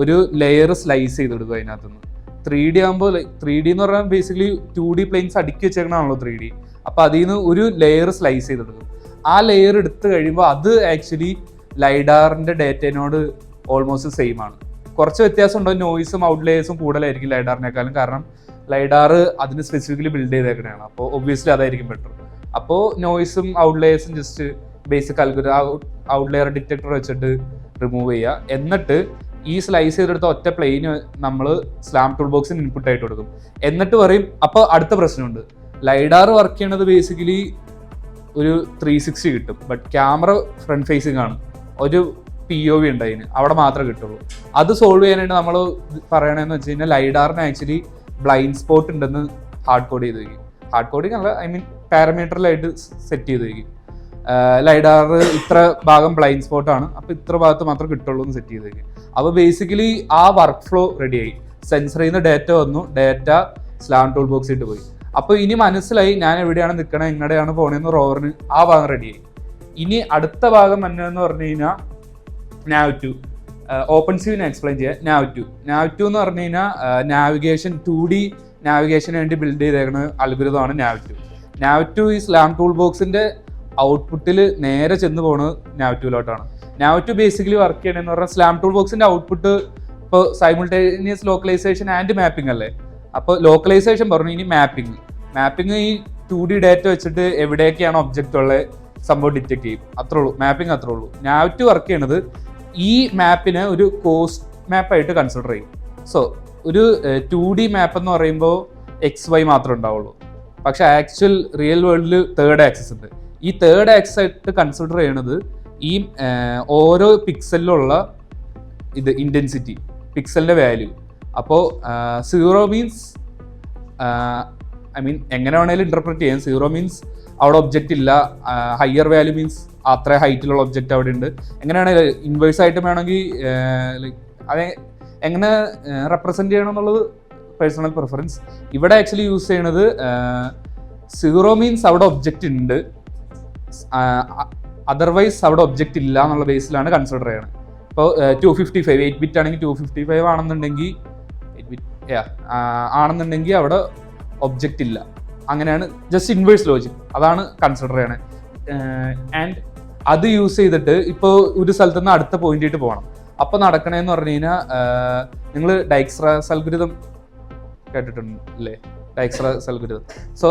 S3: ഒരു ലെയർ സ്ലൈസ് ചെയ്തെടുക്കുക. അതിനകത്തുനിന്ന് 3D ആകുമ്പോൾ 3D എന്ന് പറഞ്ഞാൽ ബേസിക്കലി 2D പ്ലെയിൻസ് അടുക്കി വെച്ചേക്കണാണല്ലോ 3D. അപ്പോൾ അതിൽ നിന്ന് ഒരു ലെയർ സ്ലൈസ് ചെയ്തെടുക്കും. ആ ലെയർ എടുത്തു കഴിയുമ്പോൾ അത് ആക്ച്വലി ലൈഡാറിൻ്റെ ഡേറ്റയോട് ഓൾമോസ്റ്റ് സെയിം ആണ്. കുറച്ച് വ്യത്യാസം ഉണ്ടോ, നോയ്സും ഔട്ട്ലേയേഴ്സും കൂടുതലായിരിക്കും ലൈഡാറിനേക്കാളും. കാരണം ലൈഡാർ അതിന് സ്പെസിഫിക്കലി ബിൽഡ് ചെയ്തേക്കണതാണ്. അപ്പോൾ ഒബ്വിയസ്ലി അതായിരിക്കും ബെറ്റർ. അപ്പോൾ നോയ്സും ഔട്ട്ലേയേഴ്സും ജസ്റ്റ് ബേസിക് ഔട്ട്ലെയർ ഡിറ്റക്ടർ വെച്ചിട്ട് റിമൂവ് ചെയ്യുക. എന്നിട്ട് ഈ സ്ലൈസ് ചെയ്തെടുത്ത ഒറ്റ പ്ലെയിന് നമ്മൾ സ്ലാം ടൂൾ ബോക്സിന് ഇൻപുട്ട് ആയിട്ട് കൊടുക്കും. എന്നിട്ട് പറയും അപ്പോൾ അടുത്ത പ്രശ്നമുണ്ട്, ലൈഡാർ വർക്ക് ചെയ്യണത് ബേസിക്കലി ഒരു 360 കിട്ടും, ബട്ട് ക്യാമറ ഫ്രണ്ട് ഫേസിങ് ആണ്, ഒരു POV ഉണ്ട് അതിന്, അവിടെ മാത്രമേ കിട്ടുള്ളൂ. അത് സോൾവ് ചെയ്യാനായിട്ട് നമ്മൾ പറയണമെന്ന് വെച്ച് കഴിഞ്ഞാൽ ലൈഡാറിന് ആക്ച്വലി ബ്ലൈൻഡ് സ്പോട്ട് ഉണ്ടെന്ന് ഹാർഡ് കോഡ് ചെയ്ത് വയ്ക്കും. ഹാർഡ് കോഡിങ് അല്ല, ഐ മീൻ പാരാമീറ്ററിലായിട്ട് സെറ്റ് ചെയ്ത് വയ്ക്കും. ലൈഡാർ ഇത്ര ഭാഗം ബ്ലൈൻഡ് സ്പോട്ടാണ്, അപ്പോൾ ഇത്ര ഭാഗത്ത് മാത്രം കിട്ടുള്ളൂ എന്ന് സെറ്റ് ചെയ്ത് വയ്ക്കും. അപ്പോൾ ബേസിക്കലി ആ വർക്ക് ഫ്ലോ റെഡിയായി. സെൻസറിൽ നിന്ന് ഡേറ്റ വന്നു, ഡേറ്റ സ്ലാം ടൂൾ ബോക്സ് ഇട്ട് പോയി. അപ്പോൾ ഇനി മനസ്സിലായി ഞാൻ എവിടെയാണ് നിൽക്കണത്, എങ്ങടെയാണ് പോകണമെന്ന് റോവറിന് ആ ഭാഗം റെഡിയായി. ഇനി അടുത്ത ഭാഗം എന്നതെന്ന് പറഞ്ഞു കഴിഞ്ഞാൽ nav2. ഓപ്പൺ സീവിനെ എക്സ്പ്ലെയിൻ ചെയ്യാം. nav2 എന്ന് പറഞ്ഞു കഴിഞ്ഞാൽ നാവിഗേഷൻ 2D നാവിഗേഷന് വേണ്ടി ബിൽഡ് ചെയ്തേക്കുന്ന അൽഗോരിതമാണ് nav2 ഈ സ്ലാം ടൂൾ ബോക്സിന്റെ ഔട്ട്പുട്ടിൽ നേരെ ചെന്ന് പോകുന്നത് nav2ലോട്ടാണ്. nav2 ബേസിക്കലി വർക്ക് ചെയ്യണമെന്ന് പറഞ്ഞാൽ സ്ലാം ടൂൾ ബോക്സിന്റെ ഔട്ട്പുട്ട് ഇപ്പോൾ സൈമിൾട്ടേനിയസ് ലോക്കലൈസേഷൻ ആൻഡ് മാപ്പിംഗ് അല്ലേ. അപ്പോൾ ലോക്കലൈസേഷൻ പറഞ്ഞു, ഇനി മാപ്പിംഗ് ഈ 2D ഡേറ്റ വെച്ചിട്ട് എവിടെയൊക്കെയാണ് ഒബ്ജക്റ്റ് ഉള്ളത് സംഭവം ഡിറ്റക്ട് ചെയ്യും. അത്രേ ഉള്ളൂ, മാപ്പിംഗ് അത്രേ ഉള്ളൂ. nav2 വർക്ക് ചെയ്യണത് ഈ മാപ്പിനെ ഒരു കോസ്റ്റ് മാപ്പായിട്ട് കൺസിഡർ ചെയ്യും. സോ ഒരു 2D മാപ്പ് എന്ന് പറയുമ്പോൾ XY മാത്രമേ ഉണ്ടാവുള്ളൂ. പക്ഷെ ആക്ച്വൽ റിയൽ വേൾഡിൽ 3rd ആക്സിസ് ഉണ്ട്. ഈ 3rd ആക്സിസ് ആയിട്ട് കൺസിഡർ ചെയ്യണത് ഈ ഓരോ പിക്സലിലുള്ള ഇത് ഇൻറ്റൻസിറ്റി, പിക്സലിൻ്റെ വാല്യൂ. അപ്പോൾ 0 മീൻസ് ഐ മീൻ എങ്ങനെ വേണമെങ്കിലും ഇന്റർപ്രറ്റ് ചെയ്യാം. 0 മീൻസ് അവിടെ ഒബ്ജക്റ്റ് ഇല്ല, ഹയർ വാല്യൂ മീൻസ് അത്ര ഹൈറ്റിലുള്ള ഒബ്ജക്റ്റ് അവിടെ ഉണ്ട്. എങ്ങനെയാണെങ്കിൽ ഇൻവേഴ്സ് ആയിട്ട് വേണമെങ്കിൽ ലൈക്ക് അത് എങ്ങനെ റെപ്രസെൻറ്റ് ചെയ്യണം എന്നുള്ളത് പേഴ്സണൽ പ്രിഫറൻസ്. ഇവിടെ ആക്ച്വലി യൂസ് ചെയ്യണത് 0 മീൻസ് അവിടെ ഒബ്ജക്റ്റ് ഉണ്ട്, അതർവൈസ് അവിടെ ഒബ്ജക്റ്റ് ഇല്ല എന്നുള്ള ബേസിലാണ് കൺസിഡർ ചെയ്യണത്. ഇപ്പോൾ 255 8 ബിറ്റ് ആണെങ്കിൽ 255 ആണെന്നുണ്ടെങ്കിൽ അവിടെ ഒബ്ജക്റ്റ് ഇല്ല. അങ്ങനെയാണ് ജസ്റ്റ് ഇൻവേഴ്സ് ലോജിക്, അതാണ് കൺസിഡർ ചെയ്യണത്. ആൻഡ് അത് യൂസ് ചെയ്തിട്ട് ഇപ്പോൾ ഒരു സ്ഥലത്ത് നിന്ന് അടുത്ത പോയിന്റിട്ട് പോകണം. അപ്പോൾ നടക്കണേന്ന് പറഞ്ഞു കഴിഞ്ഞാൽ നിങ്ങൾ ഡൈക്സ്ട്രാസ് അൽഗോരിതം കേട്ടിട്ടുണ്ടല്ലേ? ഡൈക്സ്ട്രാസ് അൽഗോരിതം. സോ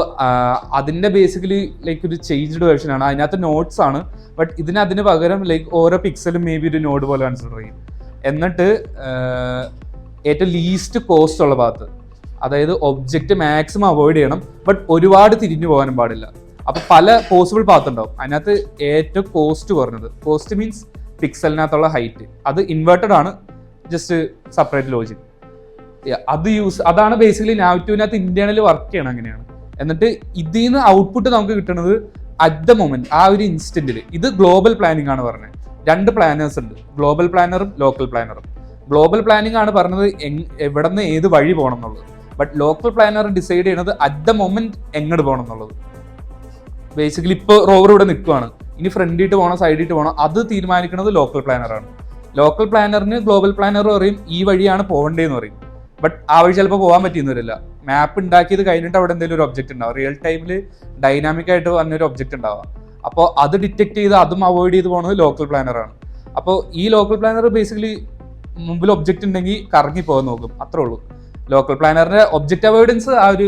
S3: അതിൻ്റെ ബേസിക്കലി ലൈക്ക് ഒരു ചേഞ്ച്ഡ് വേർഷൻ ആണ്. അതിനകത്ത് നോട്ട്സ് ആണ്, ബട്ട് അതിന് പകരം ലൈക്ക് ഓരോ പിക്സലും മേ ബി ഒരു നോഡ് പോലെ കൺസിഡർ ചെയ്യും. എന്നിട്ട് ഏറ്റവും ലീസ്റ്റ് കോസ്റ്റ് ഉള്ള ഭാഗത്ത്, അതായത് ഒബ്ജക്റ്റ് മാക്സിമം അവോയ്ഡ് ചെയ്യണം, ബട്ട് ഒരുപാട് തിരിഞ്ഞു പോകാനും പാടില്ല. അപ്പോൾ പല പോസിബിൾ പാത്ത് ഉണ്ടാവും. അതിനകത്ത് ഏറ്റവും കോസ്റ്റ് കുറഞ്ഞത്, കോസ്റ്റ് മീൻസ് പിക്സലിനകത്തുള്ള ഹൈറ്റ്, അത് ഇൻവേർട്ടഡ് ആണ്, ജസ്റ്റ് സെപ്പറേറ്റ് ലോജിക്. അതാണ് ബേസിക്കലി nav2വിനകത്ത് ഇന്റേണലി വർക്ക് ചെയ്യണം അങ്ങനെയാണ്. എന്നിട്ട് ഇതിൽ നിന്ന് ഔട്ട്പുട്ട് നമുക്ക് കിട്ടുന്നത് അറ്റ് ദ മൊമെന്റ്, ആ ഒരു ഇൻസ്റ്റന്റിൽ. ഇത് ഗ്ലോബൽ പ്ലാനിങ് ആണ് പറഞ്ഞത്. 2 പ്ലാനേഴ്സ് ഉണ്ട്, ഗ്ലോബൽ പ്ലാനറും ലോക്കൽ പ്ലാനറും. ഗ്ലോബൽ പ്ലാനിങ് ആണ് പറഞ്ഞത് എവിടെ നിന്ന് ഏത് വഴി പോകണം എന്നുള്ളത്. ബട്ട് ലോക്കൽ പ്ലാനർ ഡിസൈഡ് ചെയ്യണത് അറ്റ് ദ മൊമെന്റ് എങ്ങോട്ട് പോകണം എന്നുള്ളത്. ബേസിക്കലി ഇപ്പോൾ റോവർ ഇവിടെ നിൽക്കുവാണ്, ഇനി ഫ്രണ്ടിട്ട് പോകണോ സൈഡിട്ട് പോകണോ അത് തീരുമാനിക്കുന്നത് ലോക്കൽ പ്ലാനറാണ്. ലോക്കൽ പ്ലാനറിന് ഗ്ലോബൽ പ്ലാനർ പറയും ഈ വഴിയാണ് പോകേണ്ടതെന്ന് പറയും. ബട്ട് ആ വഴി ചിലപ്പോൾ പോകാൻ പറ്റിയെന്ന് വരില്ല. മാപ്പ് ഉണ്ടാക്കിയത് കഴിഞ്ഞിട്ട് അവിടെ എന്തെങ്കിലും ഒരു ഒബ്ജക്റ്റ് ഉണ്ടാവും, റിയൽ ടൈമിൽ ഡൈനാമിക് ആയിട്ട് വന്നൊരു ഒബ്ജക്റ്റ് ഉണ്ടാവാം. അപ്പോൾ അത് ഡിറ്റക്ട് ചെയ്ത് അതും അവോയ്ഡ് ചെയ്ത് പോകുന്നത് ലോക്കൽ പ്ലാനറാണ്. അപ്പോൾ ഈ ലോക്കൽ പ്ലാനർ ബേസിക്കലി മുമ്പിൽ ഒബ്ജക്റ്റ് ഉണ്ടെങ്കിൽ കറങ്ങി പോകാൻ നോക്കും, അത്രേ ഉള്ളൂ. ലോക്കൽ പ്ലാനറിന്റെ ഒബ്ജക്റ്റ് അവോയ്ഡൻസ് ആ ഒരു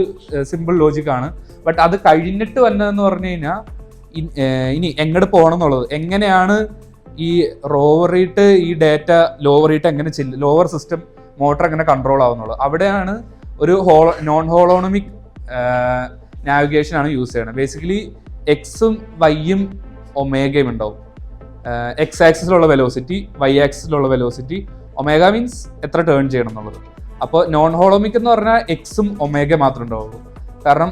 S3: സിമ്പിൾ ലോജിക് ആണ്. ബട്ട് അത് കഴിഞ്ഞിട്ട് വന്നതെന്ന് പറഞ്ഞു കഴിഞ്ഞാൽ ഇനി എങ്ങോട്ട് പോകണം എന്നുള്ളത്, എങ്ങനെയാണ് ഈ റോവറിട്ട് ഈ ഡേറ്റ ലോവറിട്ട് എങ്ങനെ ലോവർ സിസ്റ്റം മോട്ടർ എങ്ങനെ കൺട്രോൾ ആവുന്നുള്ളത്. അവിടെയാണ് ഒരു നോൺ ഹോളോണമിക് നാവിഗേഷൻ ആണ് യൂസ് ചെയ്യണത്. ബേസിക്കലി എക്സും വൈയും ഒമേഗയും ഉണ്ടാവും. എക്സ് ആക്സിസിലുള്ള വെലോസിറ്റി, വൈ ആക്സിസിലുള്ള വെലോസിറ്റി, ഒമേഗ മീൻസ് എത്ര ടേൺ ചെയ്യണം എന്നുള്ളത്. അപ്പോൾ നോൺ ഹോളോമിക് എന്ന് പറഞ്ഞാൽ എക്സും ഒമേഗ മാത്രമേ ഉണ്ടാവുള്ളൂ. കാരണം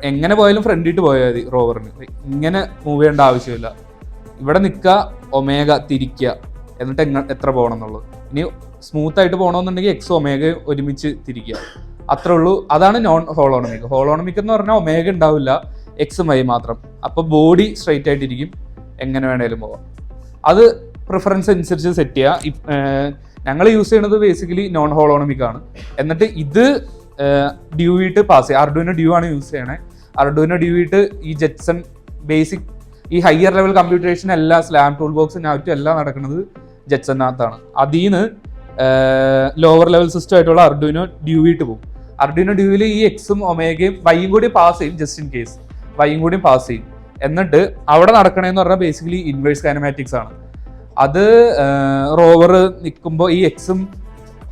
S3: എങ്ങനെ പോയാലും ഫ്രണ്ടിട്ട് പോയാൽ മതി റോവറിന്, ഇങ്ങനെ മൂവ് ചെയ്യേണ്ട ആവശ്യമില്ല. ഇവിടെ നിൽക്കുക, ഒമേഗ തിരിക്കുക, എന്നിട്ട് എത്ര പോകണം എന്നുള്ളത്. ഇനി സ്മൂത്ത് ആയിട്ട് പോകണമെന്നുണ്ടെങ്കിൽ എക്സ് ഒമേഗയും ഒരുമിച്ച് തിരിക്കുക, അത്രേ ഉള്ളൂ. അതാണ് നോൺ ഹോളോണമിക്. ഹോളോണമിക് എന്ന് പറഞ്ഞാൽ ഒമേഗ ഉണ്ടാവില്ല, എക്സും വൈ മാത്രം. അപ്പോൾ ബോഡി സ്ട്രൈറ്റ് ആയിട്ടിരിക്കും, എങ്ങനെ വേണേലും പോവാം. അത് പ്രിഫറൻസ് അനുസരിച്ച് സെറ്റ് ചെയ്യുക. ഞങ്ങൾ യൂസ് ചെയ്യുന്നത് ബേസിക്കലി നോൺ ഹോളോണമിക് ആണ്. എന്നിട്ട് ഇത് ഡ്യൂവിട്ട് പാസ് ചെയ്യുക. അർഡുവിനോ ഡ്യൂ ആണ് യൂസ് ചെയ്യണേ. അർഡുവിനോ ഡ്യൂവിട്ട് ഈ ജെറ്റ്സൺ ബേസിക് ഈ ഹയർ ലെവൽ കമ്പ്യൂട്ടേഷൻ എല്ലാം സ്ലാം ടൂൾ ബോക്സ് nav2 എല്ലാം നടക്കുന്നത് ജെറ്റ്സണിനകത്താണ്. അതിൽ നിന്ന് ലോവർ ലെവൽ സിസ്റ്റം ആയിട്ടുള്ള അർഡുവിനോ ഡ്യൂവിട്ട് പോകും. അർഡുവിനോ ഡ്യൂവിൽ ഈ എക്സും ഒമേഗയും വൈയും കൂടി പാസ് ചെയ്യും, ജസ്റ്റ് ഇൻ കേസ് വൈയും കൂടി പാസ് ചെയ്യും. എന്നിട്ട് അവിടെ നടക്കണേന്ന് പറഞ്ഞാൽ ബേസിക്കലി ഇൻവേഴ്സ് കൈനമാറ്റിക്സ് ആണ്. അത് റോവർ നിൽക്കുമ്പോൾ ഈ എക്സും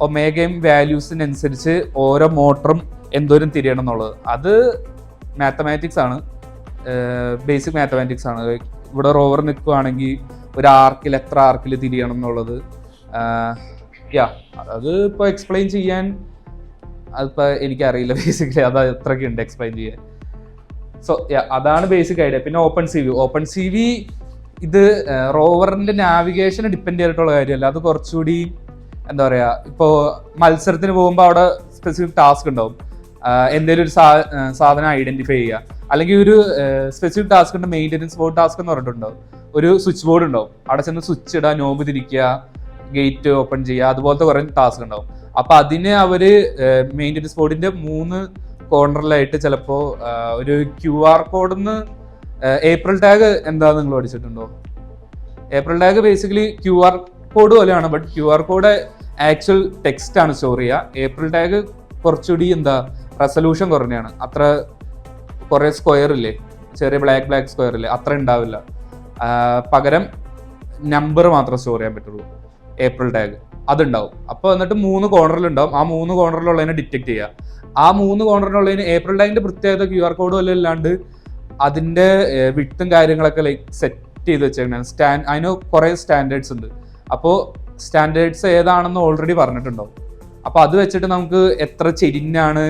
S3: ഒമേഗയും വാല്യൂസിനനുസരിച്ച് ഓരോ മോട്ടറും എന്തോരം തിരിയണം എന്നുള്ളത് അത് മാത്തമാറ്റിക്സ് ആണ്, ബേസിക് മാത്തമാറ്റിക്സ് ആണ്. ഇവിടെ റോവർ നിൽക്കുകയാണെങ്കിൽ ഒരു ആർക്കിൽ എത്ര ആർക്കിൽ തിരിയണം എന്നുള്ളത് അത് ഇപ്പോൾ എക്സ്പ്ലെയിൻ ചെയ്യാൻ അതിപ്പോൾ എനിക്കറിയില്ല ബേസിക്കലി അത് എത്രയൊക്കെ ഉണ്ട് എക്സ്പ്ലെയിൻ ചെയ്യാൻ. സോ അതാണ് ബേസിക് ഐഡിയ. പിന്നെ ഓപ്പൺ സി വി ഇത് റോവറിന്റെ നാവിഗേഷനെ ഡിപ്പെൻഡ് ചെയ്തിട്ടുള്ള കാര്യമല്ല. അത് കുറച്ചുകൂടി എന്താ പറയുക, ഇപ്പോൾ മത്സരത്തിന് പോകുമ്പോൾ അവിടെ സ്പെസിഫിക് ടാസ്ക് ഉണ്ടാവും. എന്തെങ്കിലും ഒരു സാധനം ഐഡന്റിഫൈ ചെയ്യുക, അല്ലെങ്കിൽ ഒരു സ്പെസിഫിക് ടാസ്ക് ഉണ്ട്, മെയിൻ്റെനൻസ് ബോർഡ് ടാസ്ക് എന്ന് പറഞ്ഞിട്ടുണ്ടാവും. ഒരു സ്വിച്ച് ബോർഡ് ഉണ്ടാവും, അവിടെ ചെന്ന് സ്വിച്ച് ഇടുക, നോബ് തിരിക്കുക, ഗേറ്റ് ഓപ്പൺ ചെയ്യുക, അതുപോലത്തെ കുറേ ടാസ്ക് ഉണ്ടാവും. അപ്പൊ അതിന് അവര് മെയിൻ്റെനൻസ് ബോർഡിന്റെ 3 കോർണറിലായിട്ട് ചിലപ്പോ ഒരു QR കോഡെന്ന് ഏപ്രിൽ ടാഗ് എന്താ നിങ്ങൾ പഠിച്ചിട്ടുണ്ടോ? April tag basically QR code പോലെയാണ്, but QR code actual text ആണ് സ്റ്റോർ ചെയ്യുക. ഏപ്രിൽ ടാഗ് കുറച്ചുകൂടി എന്താ റെസൊല്യൂഷൻ കുറഞ്ഞാണ്, അത്ര കുറെ സ്ക്വയർ ഇല്ലേ, ചെറിയ ബ്ലാക്ക് സ്ക്വയർ ഇല്ലേ, അത്ര ഉണ്ടാവില്ല. പകരം നമ്പർ മാത്രം സ്റ്റോർ ചെയ്യാൻ പറ്റുള്ളൂ ഏപ്രിൽ ടാഗ്, അതുണ്ടാവും. അപ്പോൾ എന്നിട്ട് 3 കോർണറിലുണ്ടാവും. ആ 3 കോർണറിലുള്ളതിനെ ഡിറ്റക്ട് ചെയ്യുക. ആ 3 കോർണറിലുള്ളതിന് ഏപ്രിൽ ടാഗിന്റെ പ്രത്യേകത QR കോഡ് വല്ല ഇല്ലാണ്ട് അതിന്റെ വിട്ടും കാര്യങ്ങളൊക്കെ ലൈക്ക് സെറ്റ് ചെയ്ത് വെച്ചേക്കണം. അതിന് കുറെ സ്റ്റാൻഡേർഡ്സ് ഉണ്ട്. അപ്പോൾ സ്റ്റാൻഡേർഡ്സ് ഏതാണെന്ന് ഓൾറെഡി പറഞ്ഞിട്ടുണ്ടാവും. അപ്പോൾ അത് വെച്ചിട്ട് നമുക്ക് എത്ര ചെരിഞ്ഞാണ്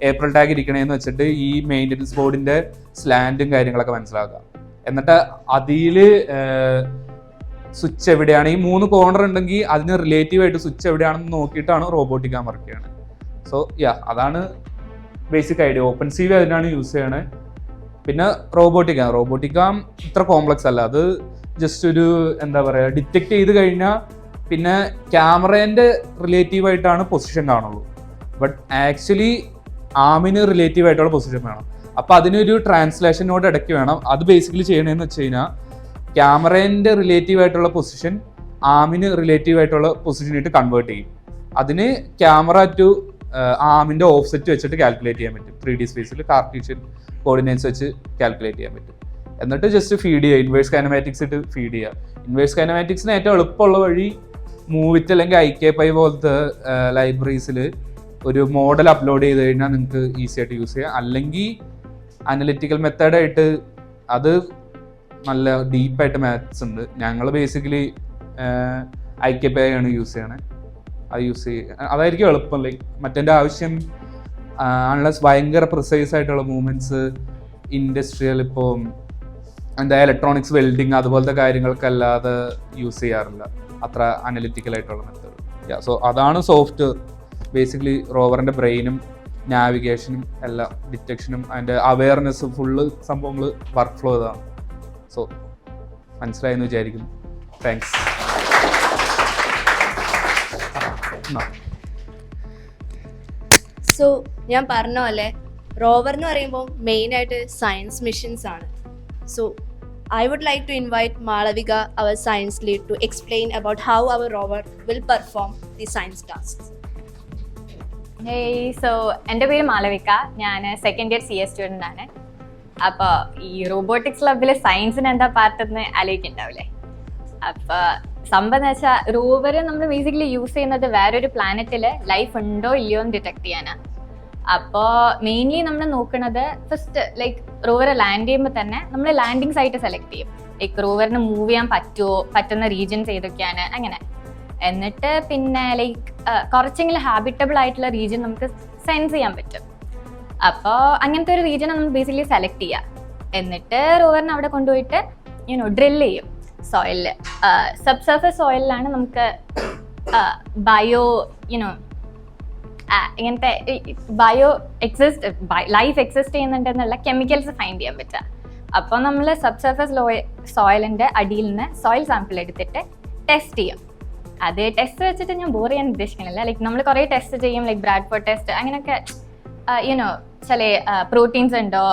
S3: ഏപ്രിൽ ടാഗ് ഇരിക്കണേന്ന് വെച്ചിട്ട് ഈ മെയിൻ്റെനൻസ് ബോർഡിന്റെ സ്ലാൻഡും കാര്യങ്ങളൊക്കെ മനസ്സിലാക്കുക. എന്നിട്ട് അതിൽ സ്വിച്ച് എവിടെയാണ്, ഈ 3 കോർണർ ഉണ്ടെങ്കിൽ അതിന് റിലേറ്റീവ് ആയിട്ട് സ്വിച്ച് എവിടെയാണെന്ന് നോക്കിയിട്ടാണ് റോബോട്ടിക് ആം വർക്ക് ചെയ്യണത്. സോ അതാണ് basic idea. Open C V അതിനാണ് യൂസ് ചെയ്യണത്. പിന്നെ റോബോട്ടിക് ആം ഇത്ര കോംപ്ലക്സ് അല്ല. അത് ജസ്റ്റ് ഒരു എന്താ പറയുക, ഡിറ്റക്ട് ചെയ്ത് കഴിഞ്ഞാൽ പിന്നെ ക്യാമറേൻ്റെ റിലേറ്റീവ് ആയിട്ടാണ് പൊസിഷൻ കാണുള്ളൂ. ബട്ട് ആക്ച്വലി ആമിന് റിലേറ്റീവ് ആയിട്ടുള്ള പൊസിഷൻ വേണം. അപ്പം അതിനൊരു ട്രാൻസ്ലേഷൻ നോട് ഇടയ്ക്ക് വേണം. അത് ബേസിക്കലി ചെയ്യണമെന്ന് വെച്ച് കഴിഞ്ഞാൽ ക്യാമറേൻ്റെ റിലേറ്റീവ് ആയിട്ടുള്ള പൊസിഷൻ ആമിന് റിലേറ്റീവ് ആയിട്ടുള്ള പൊസിഷനായിട്ട് കൺവേർട്ട് ചെയ്യും. അതിന് ക്യാമറ ടു ആമിൻ്റെ ഓഫ്സെറ്റ് വെച്ചിട്ട് കാൽക്കുലേറ്റ് ചെയ്യാൻ പറ്റും. 3D സ്പേസിൽ കാർട്ടീഷ്യൻ കോർഡിനേറ്റ്സ് വെച്ച് കാൽക്കുലേറ്റ് ചെയ്യാൻ പറ്റും. എന്നിട്ട് ജസ്റ്റ് ഫീഡ് ചെയ്യുക, ഇൻവേഴ്സ് കൈനമാറ്റിക്സ് ഇട്ട് ഫീഡ് ചെയ്യുക. ഇൻവേഴ്സ് കൈനമാറ്റിക്സിന് ഏറ്റവും എളുപ്പമുള്ള വഴി മൂവിറ്റ് അല്ലെങ്കിൽ IK5 പോലത്തെ ലൈബ്രറീസിൽ ഒരു മോഡൽ അപ്ലോഡ് ചെയ്ത് കഴിഞ്ഞാൽ നിങ്ങൾക്ക് ഈസി ആയിട്ട് യൂസ് ചെയ്യാം. അല്ലെങ്കിൽ അനലിറ്റിക്കൽ മെത്തേഡായിട്ട് അത് നല്ല ഡീപ്പായിട്ട് മാത്സ് ഉണ്ട്. ഞങ്ങൾ ബേസിക്കലി IK5 ആണ് യൂസ് ചെയ്യണത്. അത് യൂസ് ചെയ്യുക അതായിരിക്കും എളുപ്പം. ലൈക്ക് മറ്റേൻ്റെ ആവശ്യം അൺലെസ് ഭയങ്കര പ്രിസൈസ് ആയിട്ടുള്ള മൂവ്മെൻറ്റ്സ് ഇൻഡസ്ട്രിയൽ ഇപ്പോൾ എന്താ ഇലക്ട്രോണിക്സ് വെൽഡിങ് അതുപോലത്തെ കാര്യങ്ങൾക്കല്ലാതെ യൂസ് ചെയ്യാറില്ല അത്ര അനലിറ്റിക്കൽ ആയിട്ടുള്ള മെത്തേഡ്. സോ അതാണ് സോഫ്റ്റ്വെയർ. ബേസിക്കലി റോവറിൻ്റെ ബ്രെയിനും നാവിഗേഷനും എല്ലാം ഡിറ്റക്ഷനും അതിൻ്റെ അവെയർനെസ്സും ഫുള്ള് സംഭവങ്ങൾ വർക്ക് ഫ്ലോ ഇതാണ്. സോ മനസ്സിലായെന്ന് വിചാരിക്കുന്നു. താങ്ക്സ്.
S1: സോ ഞാൻ പറഞ്ഞ പോലെ റോവർ എന്ന് പറയുമ്പോൾ മെയിനായിട്ട് സയൻസ് മിഷൻസ് ആണ്. So I would like to invite Malavika, our science lead, to explain about how our rover will perform the science tasks.
S7: So എൻ്റെ പേര് മാളവിക, ഞാൻ സെക്കൻഡ് ഇയർ CS സ്റ്റുഡൻ്റ് ആണ്. അപ്പോൾ ഈ റോബോട്ടിക്സ് ക്ലബിൽ സയൻസിന് എന്താ പാർട്ടെന്ന് ആലോചിക്കുന്നുണ്ടാവില്ലേ. അപ്പോൾ സംഭവം എന്ന് വെച്ചാൽ റോവർ നമ്മൾ ബേസിക്കലി യൂസ് ചെയ്യുന്നത് വേറൊരു പ്ലാനറ്റിൽ ലൈഫ് ഉണ്ടോ ഇല്ലയോ എന്ന് ഡിറ്റക്ട് ചെയ്യാനാണ്. അപ്പോൾ മെയിൻലി നമ്മൾ നോക്കുന്നത് ഫസ്റ്റ് ലൈക്ക് റോവർ ലാൻഡ് ചെയ്യുമ്പോൾ തന്നെ നമ്മൾ ലാൻഡിങ് സൈറ്റ് സെലക്ട് ചെയ്യും. ലൈക്ക് റോവറിന് മൂവ് ചെയ്യാൻ പറ്റുന്ന റീജിയൻസ് ഏതൊക്കെയാണ് അങ്ങനെ. എന്നിട്ട് പിന്നെ ലൈക്ക് കുറച്ചെങ്കിലും ഹാബിറ്റബിൾ ആയിട്ടുള്ള റീജിയൻ നമുക്ക് സെൻസ് ചെയ്യാൻ പറ്റും. അപ്പോൾ അങ്ങനത്തെ ഒരു റീജിയൻ നമ്മൾ ബേസിക്കലി സെലക്ട് ചെയ്യുക. എന്നിട്ട് റോവറിനെ അവിടെ കൊണ്ടുപോയിട്ട് ഡ്രിൽ ചെയ്യും സോയിലിൽ. സബ്സർഫസ് സോയിലിലാണ് നമുക്ക് ബയോ ഇങ്ങനത്തെ ലൈഫ് എക്സിസ്റ്റ് ചെയ്യുന്നുണ്ടെന്നുള്ള കെമിക്കൽസ് ഫൈൻഡ് ചെയ്യാൻ പറ്റുക. അപ്പോൾ നമ്മൾ സബ്സർഫസ് സോയിലിൻ്റെ അടിയിൽ നിന്ന് സോയിൽ സാമ്പിൾ എടുത്തിട്ട് ടെസ്റ്റ് ചെയ്യും. അത് ടെസ്റ്റ് വെച്ചിട്ട് ഞാൻ ബോർ ചെയ്യാൻ ഉദ്ദേശിക്കുന്നില്ല. ലൈക്ക് നമ്മൾ കുറേ ടെസ്റ്റ് ചെയ്യും, ലൈക്ക് ബ്രാഡ്ഫോർഡ് ടെസ്റ്റ് അങ്ങനെയൊക്കെ ചില പ്രോട്ടീൻസ് ഉണ്ടോ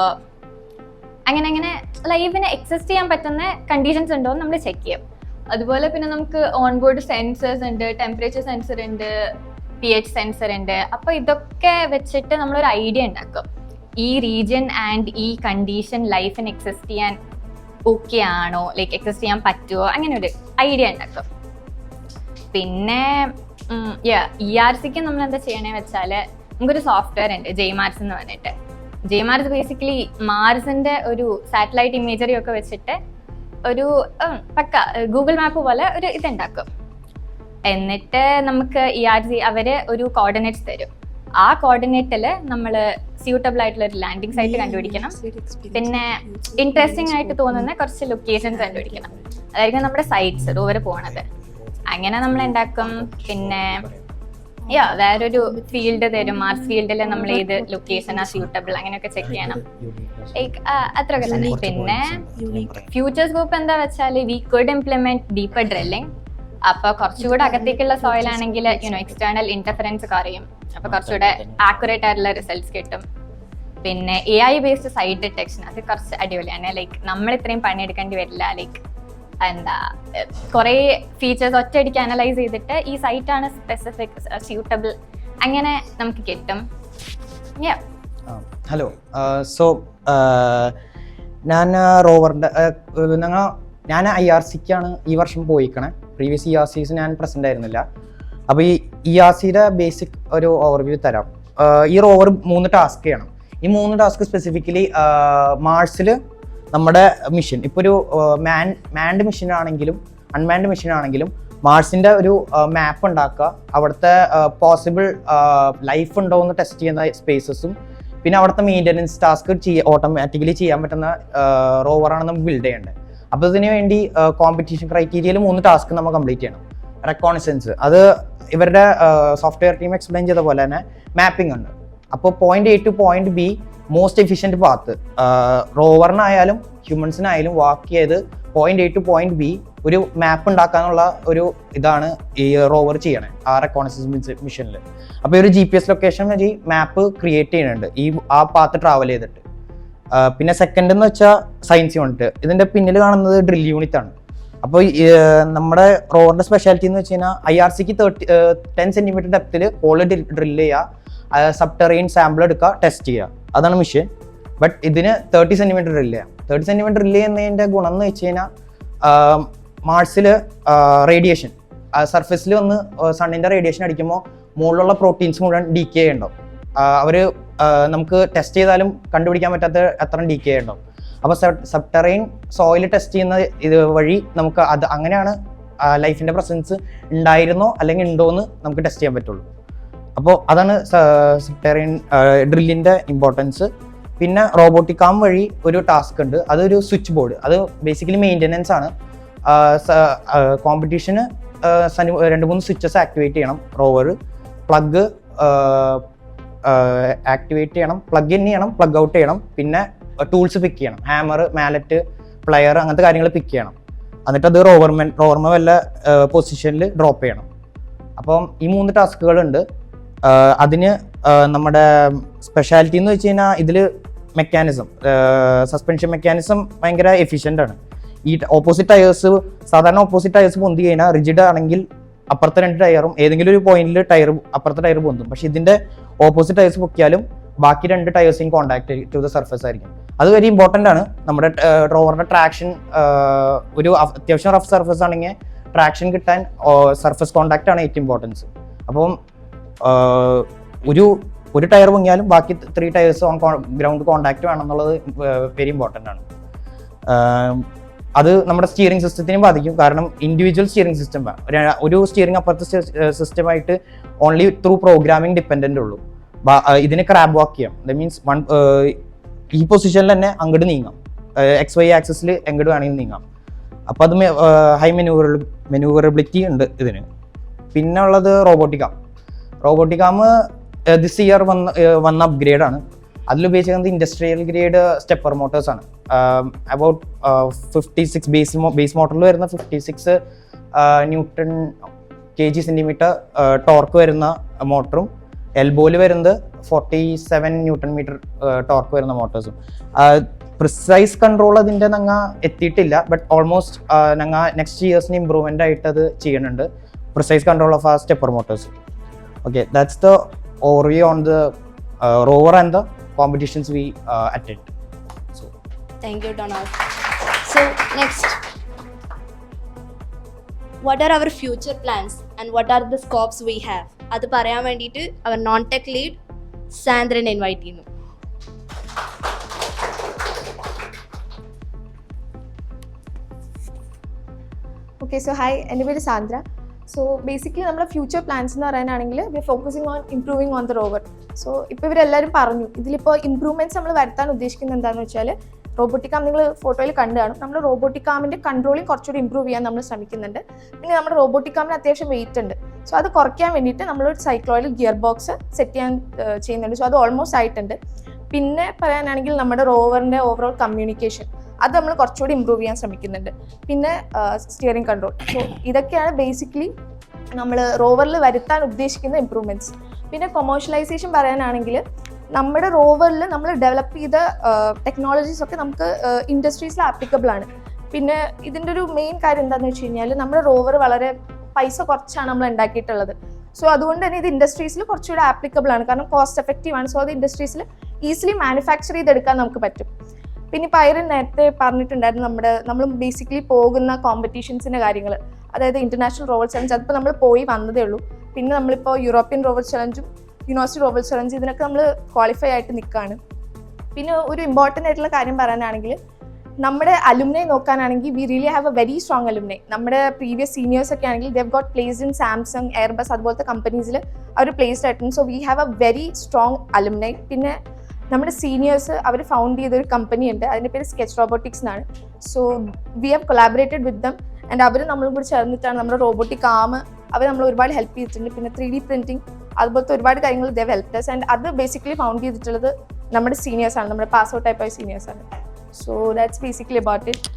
S7: അങ്ങനെ ലൈഫിന് എക്സിസ്റ്റ് ചെയ്യാൻ പറ്റുന്ന കണ്ടീഷൻസ് ഉണ്ടോ എന്ന് നമ്മൾ ചെക്ക് ചെയ്യും. അതുപോലെ പിന്നെ നമുക്ക് ഓൺബോർഡ് സെൻസേഴ്സ് ഉണ്ട്, ടെമ്പറേച്ചർ സെൻസർ ഉണ്ട്, pH സെൻസർ ഉണ്ട്. അപ്പോൾ ഇതൊക്കെ വെച്ചിട്ട് നമ്മളൊരു ഐഡിയ ഉണ്ടാക്കും. ഈ റീജിയൻ ആൻഡ് ഈ കണ്ടീഷൻ ലൈഫിന് എക്സിസ്റ്റ് ചെയ്യാൻ ഓക്കെ ആണോ, ലൈക്ക് എക്സിസ്റ്റ് ചെയ്യാൻ പറ്റുമോ, അങ്ങനെ ഒരു ഐഡിയ ഉണ്ടാക്കും. പിന്നെ ERCക്ക് നമ്മൾ എന്താ ചെയ്യണേ വെച്ചാൽ, നമുക്കൊരു സോഫ്റ്റ്വെയർ ഉണ്ട് JMARS എന്ന് പറഞ്ഞിട്ട്. JMARS ബേസിക്കലി മാർസിന്റെ ഒരു സാറ്റലൈറ്റ് ഇമേജറി ഒക്കെ വെച്ചിട്ട് ഒരു പക്ക ഗൂഗിൾ മാപ്പ് പോലെ ഒരു ഇതുണ്ടാക്കും. എന്നിട്ട് നമുക്ക് ERC അവര് ഒരു കോർഡിനേറ്റ്സ് തരും. ആ കോർഡിനേറ്റിൽ നമ്മൾ സ്യൂട്ടബിൾ ആയിട്ടുള്ള ഒരു ലാൻഡിങ് സൈറ്റ് കണ്ടുപിടിക്കണം. പിന്നെ ഇൻട്രസ്റ്റിംഗ് ആയിട്ട് തോന്നുന്ന കുറച്ച് ലൊക്കേഷൻസ് കണ്ടുപിടിക്കണം. അതായിരിക്കും നമ്മുടെ സൈറ്റ്സ് റോവർ പോണത്. അങ്ങനെ നമ്മൾ ഉണ്ടാക്കും. പിന്നെ വേറൊരു ഫീൽഡ് തരും, മാർസ് ഫീൽഡിൽ നമ്മൾ ഏത് ലൊക്കേഷനാ സ്യൂട്ടബിൾ അങ്ങനെയൊക്കെ ചെക്ക് ചെയ്യണം. ലൈക്ക് അത്രയൊക്കെ തന്നെ. പിന്നെ ഫ്യൂച്ചർ സ്കോപ്പ് എന്താ വെച്ചാൽ we could implement deeper drilling. അപ്പൊ കുറച്ചുകൂടെ അകത്തേക്കുള്ള സോയിൽ ആണെങ്കിൽ എക്സ്റ്റേണൽ ഇന്റർഫറൻസ് കുറയും. അപ്പൊ കുറച്ചുകൂടെ ആക്യുറേറ്റ് ആയിട്ടുള്ള റിസൾട്ട്സ് കിട്ടും. പിന്നെ AI ബേസ്ഡ് സൈറ്റ് ഡിറ്റക്ഷൻ, അത് കുറച്ച് അടിപൊളിയാണ്. ലൈക്ക് നമ്മൾ ഇത്രയും പണിയെടുക്കേണ്ടി വരില്ല. ലൈക്ക് എന്താ കുറേ ഫീച്ചേഴ്സ് ഒറ്റയടിക്ക് അനലൈസ് ചെയ്തിട്ട് ഈ സൈറ്റാണ് സ്പെസിഫിക് സ്യൂട്ടബിൾ അങ്ങനെ നമുക്ക് കിട്ടും.
S5: ഹലോ, സോ ഞാൻ റോവറിൻ്റെ ഞാൻ IRCക്കാണ് ഈ വർഷം പോയിക്കണേ. പ്രീവിയസ് ERCs ഞാൻ പ്രസൻ്റ് ആയിരുന്നില്ല. അപ്പോൾ ഈ ERCയുടെ ബേസിക് ഒരു ഓവർവ്യൂ തരാം. ഈ റോവർ 3 ടാസ്ക് ചെയ്യണം. ഈ 3 ടാസ്ക് സ്പെസിഫിക്കലി മാർസിൽ നമ്മുടെ മിഷൻ ഇപ്പോൾ ഒരു മാൻഡ് മിഷൻ ആണെങ്കിലും അൺമാൻഡ് മിഷൻ ആണെങ്കിലും മാർസിൻ്റെ ഒരു മാപ്പ് ഉണ്ടാക്കുക, അവിടുത്തെ പോസിബിൾ ലൈഫ് ഉണ്ടോ എന്ന് ടെസ്റ്റ് ചെയ്യുന്ന സ്പേസസും, പിന്നെ അവിടുത്തെ മെയിൻ്റനൻസ് ടാസ്ക് ഓട്ടോമാറ്റിക്കലി ചെയ്യാൻ പറ്റുന്ന റോവറാണ് നമുക്ക് ബിൽഡ് ചെയ്യേണ്ടത്. അപ്പോൾ ഇതിനു വേണ്ടി കോമ്പറ്റീഷൻ ക്രൈറ്റീരിയയിൽ 3 ടാസ്ക് നമ്മൾ കംപ്ലീറ്റ് ചെയ്യണം. റെക്കോണസൻസ്, അത് ഇവരുടെ സോഫ്റ്റ്വെയർ ടീം എക്സ്പ്ലെയിൻ ചെയ്ത പോലെ തന്നെ മാപ്പിംഗ് ഉണ്ട്. അപ്പോൾ point A to point B most efficient path റോവറിനായാലും ഹ്യൂമൻസിനായാലും വാക്ക് ചെയ്ത് point A to point B ഒരു മാപ്പ് ഉണ്ടാക്കാനുള്ള ഒരു ഇതാണ് ഈ റോവർ ചെയ്യണേ ആ റെക്കോണസൻസ് മിഷനിൽ. അപ്പോൾ ഒരു GPS ലൊക്കേഷൻ വഴി മാപ്പ് ക്രിയേറ്റ് ചെയ്യുന്നുണ്ട് ആ പാത്ത് ട്രാവൽ ചെയ്തിട്ട്. പിന്നെ സെക്കൻഡ് എന്ന് വെച്ചാൽ സയൻസ് യൂണിറ്റ്. ഇതിൻ്റെ പിന്നിൽ കാണുന്നത് ഡ്രിൽ യൂണിറ്റ് ആണ്. അപ്പോൾ നമ്മുടെ റോവറിൻ്റെ സ്പെഷ്യാലിറ്റി എന്ന് വെച്ച് കഴിഞ്ഞാൽ IRCക്ക് 10 സെൻറ്റിമീറ്റർ ഡെപ്തിൽ ഹോള് ഡ്രില്ല് ചെയ്യുക, സബ്ടെറൈൻ സാമ്പിൾ എടുക്കുക, ടെസ്റ്റ് ചെയ്യുക, അതാണ് മിഷൻ. ബട്ട് ഇതിന് 30 സെൻറ്റിമീറ്റർ ഡ്രില്ല് ചെയ്യാം. 30 സെൻറ്റിമീറ്റർ ഡ്രില്ല് ചെയ്യുന്നതിൻ്റെ ഗുണം എന്ന് വെച്ച് കഴിഞ്ഞാൽ മാർസിൽ റേഡിയേഷൻ സർഫസിൽ വന്ന് സണ്ണിൻ്റെ റേഡിയേഷൻ അടിക്കുമ്പോൾ മുകളിലുള്ള പ്രോട്ടീൻസ് മുഴുവൻ ഡീക്കേ ഉണ്ടാവും. അവർ നമുക്ക് ടെസ്റ്റ് ചെയ്താലും കണ്ടുപിടിക്കാൻ പറ്റാത്ത അത്ര ഡീക്കേ ഉണ്ടാവും. അപ്പോൾ സബ്ടെറൈൻ സോയിൽ ടെസ്റ്റ് ചെയ്യുന്ന ഇത് വഴി നമുക്ക് അത് അങ്ങനെയാണ് ലൈഫിൻ്റെ പ്രസൻസ് ഉണ്ടായിരുന്നോ അല്ലെങ്കിൽ ഉണ്ടോ എന്ന് നമുക്ക് ടെസ്റ്റ് ചെയ്യാൻ പറ്റുള്ളൂ. അപ്പോൾ അതാണ് സബ്ടെറൈൻ ഡ്രില്ലിൻ്റെ ഇമ്പോർട്ടൻസ്. പിന്നെ റോബോട്ടിക് ആം വഴി ഒരു ടാസ്ക് ഉണ്ട്, അതൊരു സ്വിച്ച് ബോർഡ്. അത് ബേസിക്കലി മെയിൻ്റനൻസ് ആണ്. കോമ്പറ്റീഷന് 2-3 സ്വിച്ചസ് ആക്ടിവേറ്റ് ചെയ്യണം. റോവർ പ്ലഗ് ആക്ടിവേറ്റ് ചെയ്യണം, പ്ലഗ് ഇൻ ചെയ്യണം, പ്ലഗ് ഔട്ട് ചെയ്യണം, പിന്നെ ടൂൾസ് പിക്ക് ചെയ്യണം, ഹാമർ, മാലറ്റ്, പ്ലെയർ, അങ്ങനത്തെ കാര്യങ്ങൾ പിക്ക് ചെയ്യണം. എന്നിട്ട് അത് റോവർമ വല്ല പൊസിഷനിൽ ഡ്രോപ്പ് ചെയ്യണം. അപ്പം ഈ 3 ടാസ്കുകളുണ്ട്. അതിന് നമ്മുടെ സ്പെഷ്യാലിറ്റി എന്ന് വെച്ച് കഴിഞ്ഞാൽ ഇതിൽ മെക്കാനിസം, സസ്പെൻഷൻ മെക്കാനിസം ഭയങ്കര എഫിഷ്യൻ്റ് ആണ്. ഈ ഓപ്പോസിറ്റ് ടയേഴ്സ്, സാധാരണ ഓപ്പോസിറ്റ് ടയേഴ്സ് പൊന്തി കഴിഞ്ഞാൽ റിജിഡ് ആണെങ്കിൽ അപ്പുറത്തെ 2 ടയറും ഏതെങ്കിലും ഒരു പോയിന്റിൽ അപ്പുറത്തെ ടയർ പൊന്തും. പക്ഷെ ഇതിൻ്റെ ഓപ്പോസിറ്റ് ടയേഴ്സ് പൊക്കിയാലും ബാക്കി 2 ടയേഴ്സിനും കോൺടാക്ട് ടു ദ സർഫസ് ആയിരിക്കും. അത് വെരി ഇമ്പോർട്ടൻ്റ് ആണ്. നമ്മുടെ റോവറിൻ്റെ ട്രാക്ഷൻ ഒരു അത്യാവശ്യം റഫ് സർഫസ് ആണെങ്കിൽ ട്രാക്ഷൻ കിട്ടാൻ സർഫസ് കോൺടാക്റ്റ് ആണ് ഏറ്റവും ഇമ്പോർട്ടൻസ്. അപ്പം ഒരു ടയർ പൊങ്ങിയാലും ബാക്കി 3 ടയേഴ്സ് ഓൺ ഗ്രൗണ്ട് കോൺടാക്റ്റ് വേണം എന്നുള്ളത് വെരി ഇമ്പോർട്ടൻ്റ് ആണ്. അത് നമ്മുടെ സ്റ്റിയറിംഗ് സിസ്റ്റത്തിനും ബാധിക്കും. കാരണം ഇൻഡിവിജ്വൽ സ്റ്റിയറിംഗ് സിസ്റ്റം ഒരു സ്റ്റിയറിംഗ് അപ്പുറത്തെ സിസ്റ്റമായിട്ട് ഓൺലി ത്രൂ പ്രോഗ്രാമിംഗ് ഡിപ്പെൻഡൻ്റ് ഉള്ളൂ. ഇതിന് ക്രാബ് വാക്ക് ചെയ്യാം. ദാറ്റ് മീൻസ് ഈ പൊസിഷനിൽ തന്നെ അങ്ങോട്ട് നീങ്ങാം, XY ആക്സിസിൽ എങ്ങോട്ട് വേണമെങ്കിൽ നീങ്ങാം. അപ്പോൾ അത് ഹൈ മെനൂവറബിലിറ്റി ഉണ്ട് ഇതിന്. പിന്നെ ഉള്ളത് റോബോട്ടിക് ആം ദിസ് ഇയർ വന്ന അപ്ഗ്രേഡ് ആണ്. അതിൽ ഉപയോഗിച്ചിരിക്കുന്നത് ഇൻഡസ്ട്രിയൽ ഗ്രേഡ് സ്റ്റെപ്പർ മോട്ടേഴ്സ് ആണ്. അബൌട്ട് 56 ബേസ് മോട്ടറിൽ വരുന്ന 56 ന്യൂട്ടൺ kg സെൻറ്റിമീറ്റർ ടോർക്ക് വരുന്ന മോട്ടറും എൽബോയിൽ വരുന്നത് 47 ന്യൂട്ടൺ മീറ്റർ ടോർക്ക് വരുന്ന മോട്ടേഴ്സും. പ്രിസൈസ് കൺട്രോൾ അതിൻ്റെ ഞങ്ങൾ എത്തിയിട്ടില്ല. ബട്ട് ഓൾമോസ്റ്റ് ഞങ്ങൾ നെക്സ്റ്റ് ഇയേഴ്സിന് ഇമ്പ്രൂവ്മെൻ്റ് ആയിട്ട് അത് ചെയ്യുന്നുണ്ട്. പ്രിസൈസ് കൺട്രോൾ ഓഫ് ആ stepper motors. Okay, that's the overview on the rover and the competitions we attend. So,
S1: thank you, Donald. So next, what are our future plans and what are the scopes we have? അത് പറയാൻ വേണ്ടിയിട്ട് അവർ നോൺ ടെക് ലീഡ് സാന്ദ്രനെ ഇൻവൈറ്റ് ചെയ്യുന്നു.
S8: ഓക്കെ, സോ ഹായ്, എൻ്റെ പേര് സാന്ദ്ര. സോ ബേസിക്കലി നമ്മുടെ ഫ്യൂച്ചർ പ്ലാൻസ് എന്ന് പറയാനാണെങ്കിൽ we are focusing on improving on the rover. So ഇപ്പോൾ ഇവരെല്ലാവരും പറഞ്ഞു ഇതിലിപ്പോൾ ഇംപ്രൂവ്മെൻറ്റ്സ് നമ്മൾ വരുത്താൻ ഉദ്ദേശിക്കുന്നത് എന്താണെന്ന് വെച്ചാൽ റോബോട്ടിക് ആം നിങ്ങൾ ഫോട്ടോയിൽ കണ്ടു കാണും. നമ്മൾ റോബോട്ടിക് ആമിൻ്റെ കൺട്രോളിങ് കുറച്ചുകൂടി ഇംപ്രൂവ് ചെയ്യാൻ നമ്മൾ ശ്രമിക്കുന്നുണ്ട്. പിന്നെ നമ്മുടെ റോബോട്ടിക് ആമിന് അത്യാവശ്യം വെയിറ്റ് ഉണ്ട്. സോ അത് കുറയ്ക്കാൻ വേണ്ടിയിട്ട് നമ്മളൊരു സൈക്ലോയിൽ ഗിയർ ബോക്സ് സെറ്റ് ചെയ്യാൻ ചെയ്യുന്നുണ്ട്. സോ അത് ഓൾമോസ്റ്റ് ആയിട്ടുണ്ട്. പിന്നെ പറയാനാണെങ്കിൽ നമ്മുടെ റോവറിൻ്റെ ഓവറോൾ കമ്മ്യൂണിക്കേഷൻ അത് നമ്മൾ കുറച്ചുകൂടി ഇമ്പ്രൂവ് ചെയ്യാൻ ശ്രമിക്കുന്നുണ്ട്. പിന്നെ സ്റ്റിയറിംഗ് കൺട്രോൾ. സോ ഇതൊക്കെയാണ് ബേസിക്കലി നമ്മൾ റോവറിൽ വരുത്താൻ ഉദ്ദേശിക്കുന്ന ഇമ്പ്രൂവ്മെൻറ്റ്സ്. പിന്നെ കൊമേഴ്ഷ്യലൈസേഷൻ പറയാനാണെങ്കിൽ നമ്മുടെ റോവറിൽ നമ്മൾ ഡെവലപ്പ് ചെയ്ത ടെക്നോളജീസ് ഒക്കെ നമുക്ക് ഇൻഡസ്ട്രീസിൽ ആപ്ലിക്കബിൾ ആണ്. പിന്നെ ഇതിൻ്റെ ഒരു മെയിൻ കാര്യം എന്താണെന്ന് വെച്ച് കഴിഞ്ഞാൽ നമ്മുടെ റോവർ വളരെ പൈസ കുറച്ചാണ് നമ്മൾ ഉണ്ടാക്കിയിട്ടുള്ളത്. സോ അതുകൊണ്ട് തന്നെ ഇത് ഇൻഡസ്ട്രീസിൽ കുറച്ചുകൂടി ആപ്ലിക്കബിൾ ആണ്, കാരണം കോസ്റ്റ് എഫക്റ്റീവ് ആണ്. സോ അത് ഇൻഡസ്ട്രീസിൽ ഈസിലി മാനുഫാക്ചർ ചെയ്തെടുക്കാൻ നമുക്ക് പറ്റും. പിന്നെ ഇപ്പോൾ ഐറൻ നേരത്തെ പറഞ്ഞിട്ടുണ്ടായിരുന്നു നമ്മൾ ബേസിക്കലി പോകുന്ന കോമ്പറ്റീഷൻസിൻ്റെ കാര്യങ്ങൾ, അതായത് ഇൻ്റർനാഷണൽ റോവർ ചലഞ്ച്, അതിപ്പോൾ നമ്മൾ പോയി വന്നതേ ഉള്ളൂ. പിന്നെ നമ്മളിപ്പോൾ യൂറോപ്യൻ റോവർ ചലഞ്ചും യൂണിവേഴ്സിറ്റി റോവർ ചലഞ്ച് ഇതിനൊക്കെ നമ്മൾ ക്വാളിഫൈ ആയിട്ട് നിൽക്കുകയാണ്. പിന്നെ ഒരു ഇമ്പോർട്ടൻ്റ് ആയിട്ടുള്ള കാര്യം പറയാനാണെങ്കിൽ നമ്മുടെ അലുമിനെ നോക്കാനാണെങ്കിൽ we really have a very strong alumni. നമ്മുടെ പ്രീവിയസ് സീനിയേഴ്സ് ഒക്കെ ആണെങ്കിൽ they have got placed in Samsung, Airbus അതുപോലത്തെ കമ്പനീസിൽ അവർ പ്ലേസ്ഡ് ആയിട്ടുണ്ട്. So we have a very strong alumni. പിന്നെ നമ്മുടെ സീനിയേഴ്സ് അവർ ഫൗണ്ട് ചെയ്തൊരു കമ്പനി ഉണ്ട്, അതിൻ്റെ പേര് സ്കെച്ച് റോബോട്ടിക്സ് എന്നാണ്. So we have collaborated with them and അവർ നമ്മളും കൂടി ചേർന്നിട്ടാണ് നമ്മുടെ റോബോട്ടിക് ആം അവർ നമ്മൾ ഒരുപാട് ഹെൽപ്പ് ചെയ്തിട്ടുണ്ട്. പിന്നെ 3D പ്രിൻറ്റിങ് അതുപോലത്തെ ഒരുപാട് കാര്യങ്ങൾ ദേ ഹെൽപ്പ് us. ആൻഡ് അത് ബേസിക്കലി ഫൗണ്ട് ചെയ്തിട്ടുള്ളത് നമ്മുടെ സീനിയേഴ്സാണ്, നമ്മുടെ പാസ് ഔട്ട് ടൈപ്പായ സീനിയേഴ്സാണ്. So that's basically about it.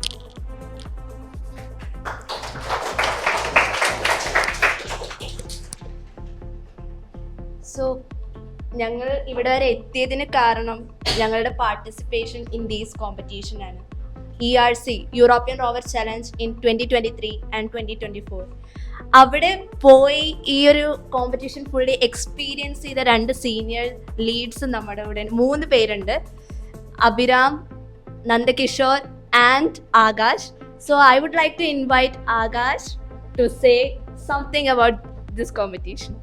S1: So ഞങ്ങൾ ഇവിടെ വരെ എത്തിയതിന് കാരണം ഞങ്ങളുടെ പാർട്ടിസിപ്പേഷൻ ഇൻ ദീസ് കോമ്പറ്റീഷൻ ആണ്. ERC European rover challenge in 2023 and 2024. അവിടെ പോയി ഈ ഒരു കോമ്പറ്റീഷൻ ഫുള്ളി എക്സ്പീരിയൻസ് ചെയ്ത 2 സീനിയർ ലീഡ്സ് നമ്മുടെ ഇവിടെ 3 പേരുണ്ട്, Abhiram, Nandakishor and Akash. So I would like to invite Akash to say something about this competition.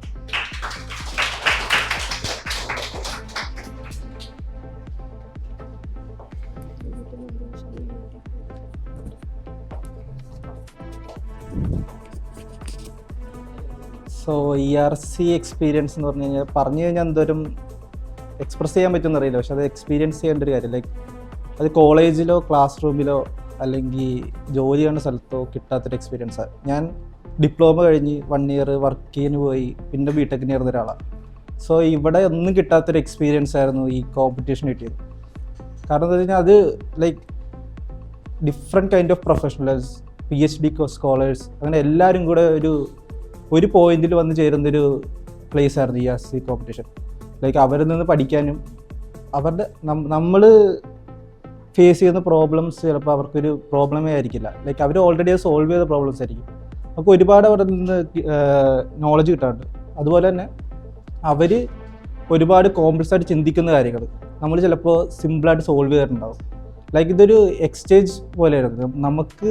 S9: So ERC experience എന്ന് പറഞ്ഞു കഴിഞ്ഞാൽ എന്തോരം എക്സ്പ്രസ് ചെയ്യാൻ പറ്റുമെന്ന് അറിയില്ല, പക്ഷെ അത് എക്സ്പീരിയൻസ് ചെയ്യേണ്ട ഒരു കാര്യം. ലൈക്ക് അത് കോളേജിലോ ക്ലാസ് റൂമിലോ അല്ലെങ്കിൽ ജോലി ചെയ്യുന്ന സ്ഥലത്തോ കിട്ടാത്തൊരു എക്സ്പീരിയൻസാണ്. ഞാൻ ഡിപ്ലോമ കഴിഞ്ഞ് 1 ഇയർ വർക്ക് ചെയ്യാൻ പോയി, പിന്നെ ബിടെക്കിന് ചേർന്ന ഒരാളാണ്. സോ ഇവിടെ ഒന്നും കിട്ടാത്തൊരു എക്സ്പീരിയൻസ് ആയിരുന്നു ഈ കോമ്പറ്റീഷൻ കിട്ടിയത്. കാരണം എന്താ വെച്ച് കഴിഞ്ഞാൽ അത് like different kind of professionals, PhD scholars, അങ്ങനെ എല്ലാവരും കൂടെ ഒരു പോയിന്റിൽ വന്ന് ചേരുന്നൊരു പ്ലേസ് ആയിരുന്നു ERC കോമ്പറ്റീഷൻ. ലൈക്ക് അവരിൽ നിന്ന് പഠിക്കാനും അവരുടെ നമ്മൾ ഫേസ് ചെയ്യുന്ന പ്രോബ്ലംസ് ചിലപ്പോൾ അവർക്കൊരു പ്രോബ്ലമേ ആയിരിക്കില്ല. ലൈക്ക് അവർ ഓൾറെഡി അത് സോൾവ് ചെയ്ത പ്രോബ്ലംസ് ആയിരിക്കും. നമുക്ക് ഒരുപാട് അവരുടെ നിന്ന് നോളജ് കിട്ടാറുണ്ട്. അതുപോലെ തന്നെ അവർ ഒരുപാട് കോംപ്ലക്സ് ആയിട്ട് ചിന്തിക്കുന്ന കാര്യങ്ങൾ നമ്മൾ ചിലപ്പോൾ സിമ്പിളായിട്ട് സോൾവ് ചെയ്തിട്ടുണ്ടാവും. ലൈക്ക് ഇതൊരു എക്സ്ചേഞ്ച് പോലെയായിരുന്നു. നമുക്ക്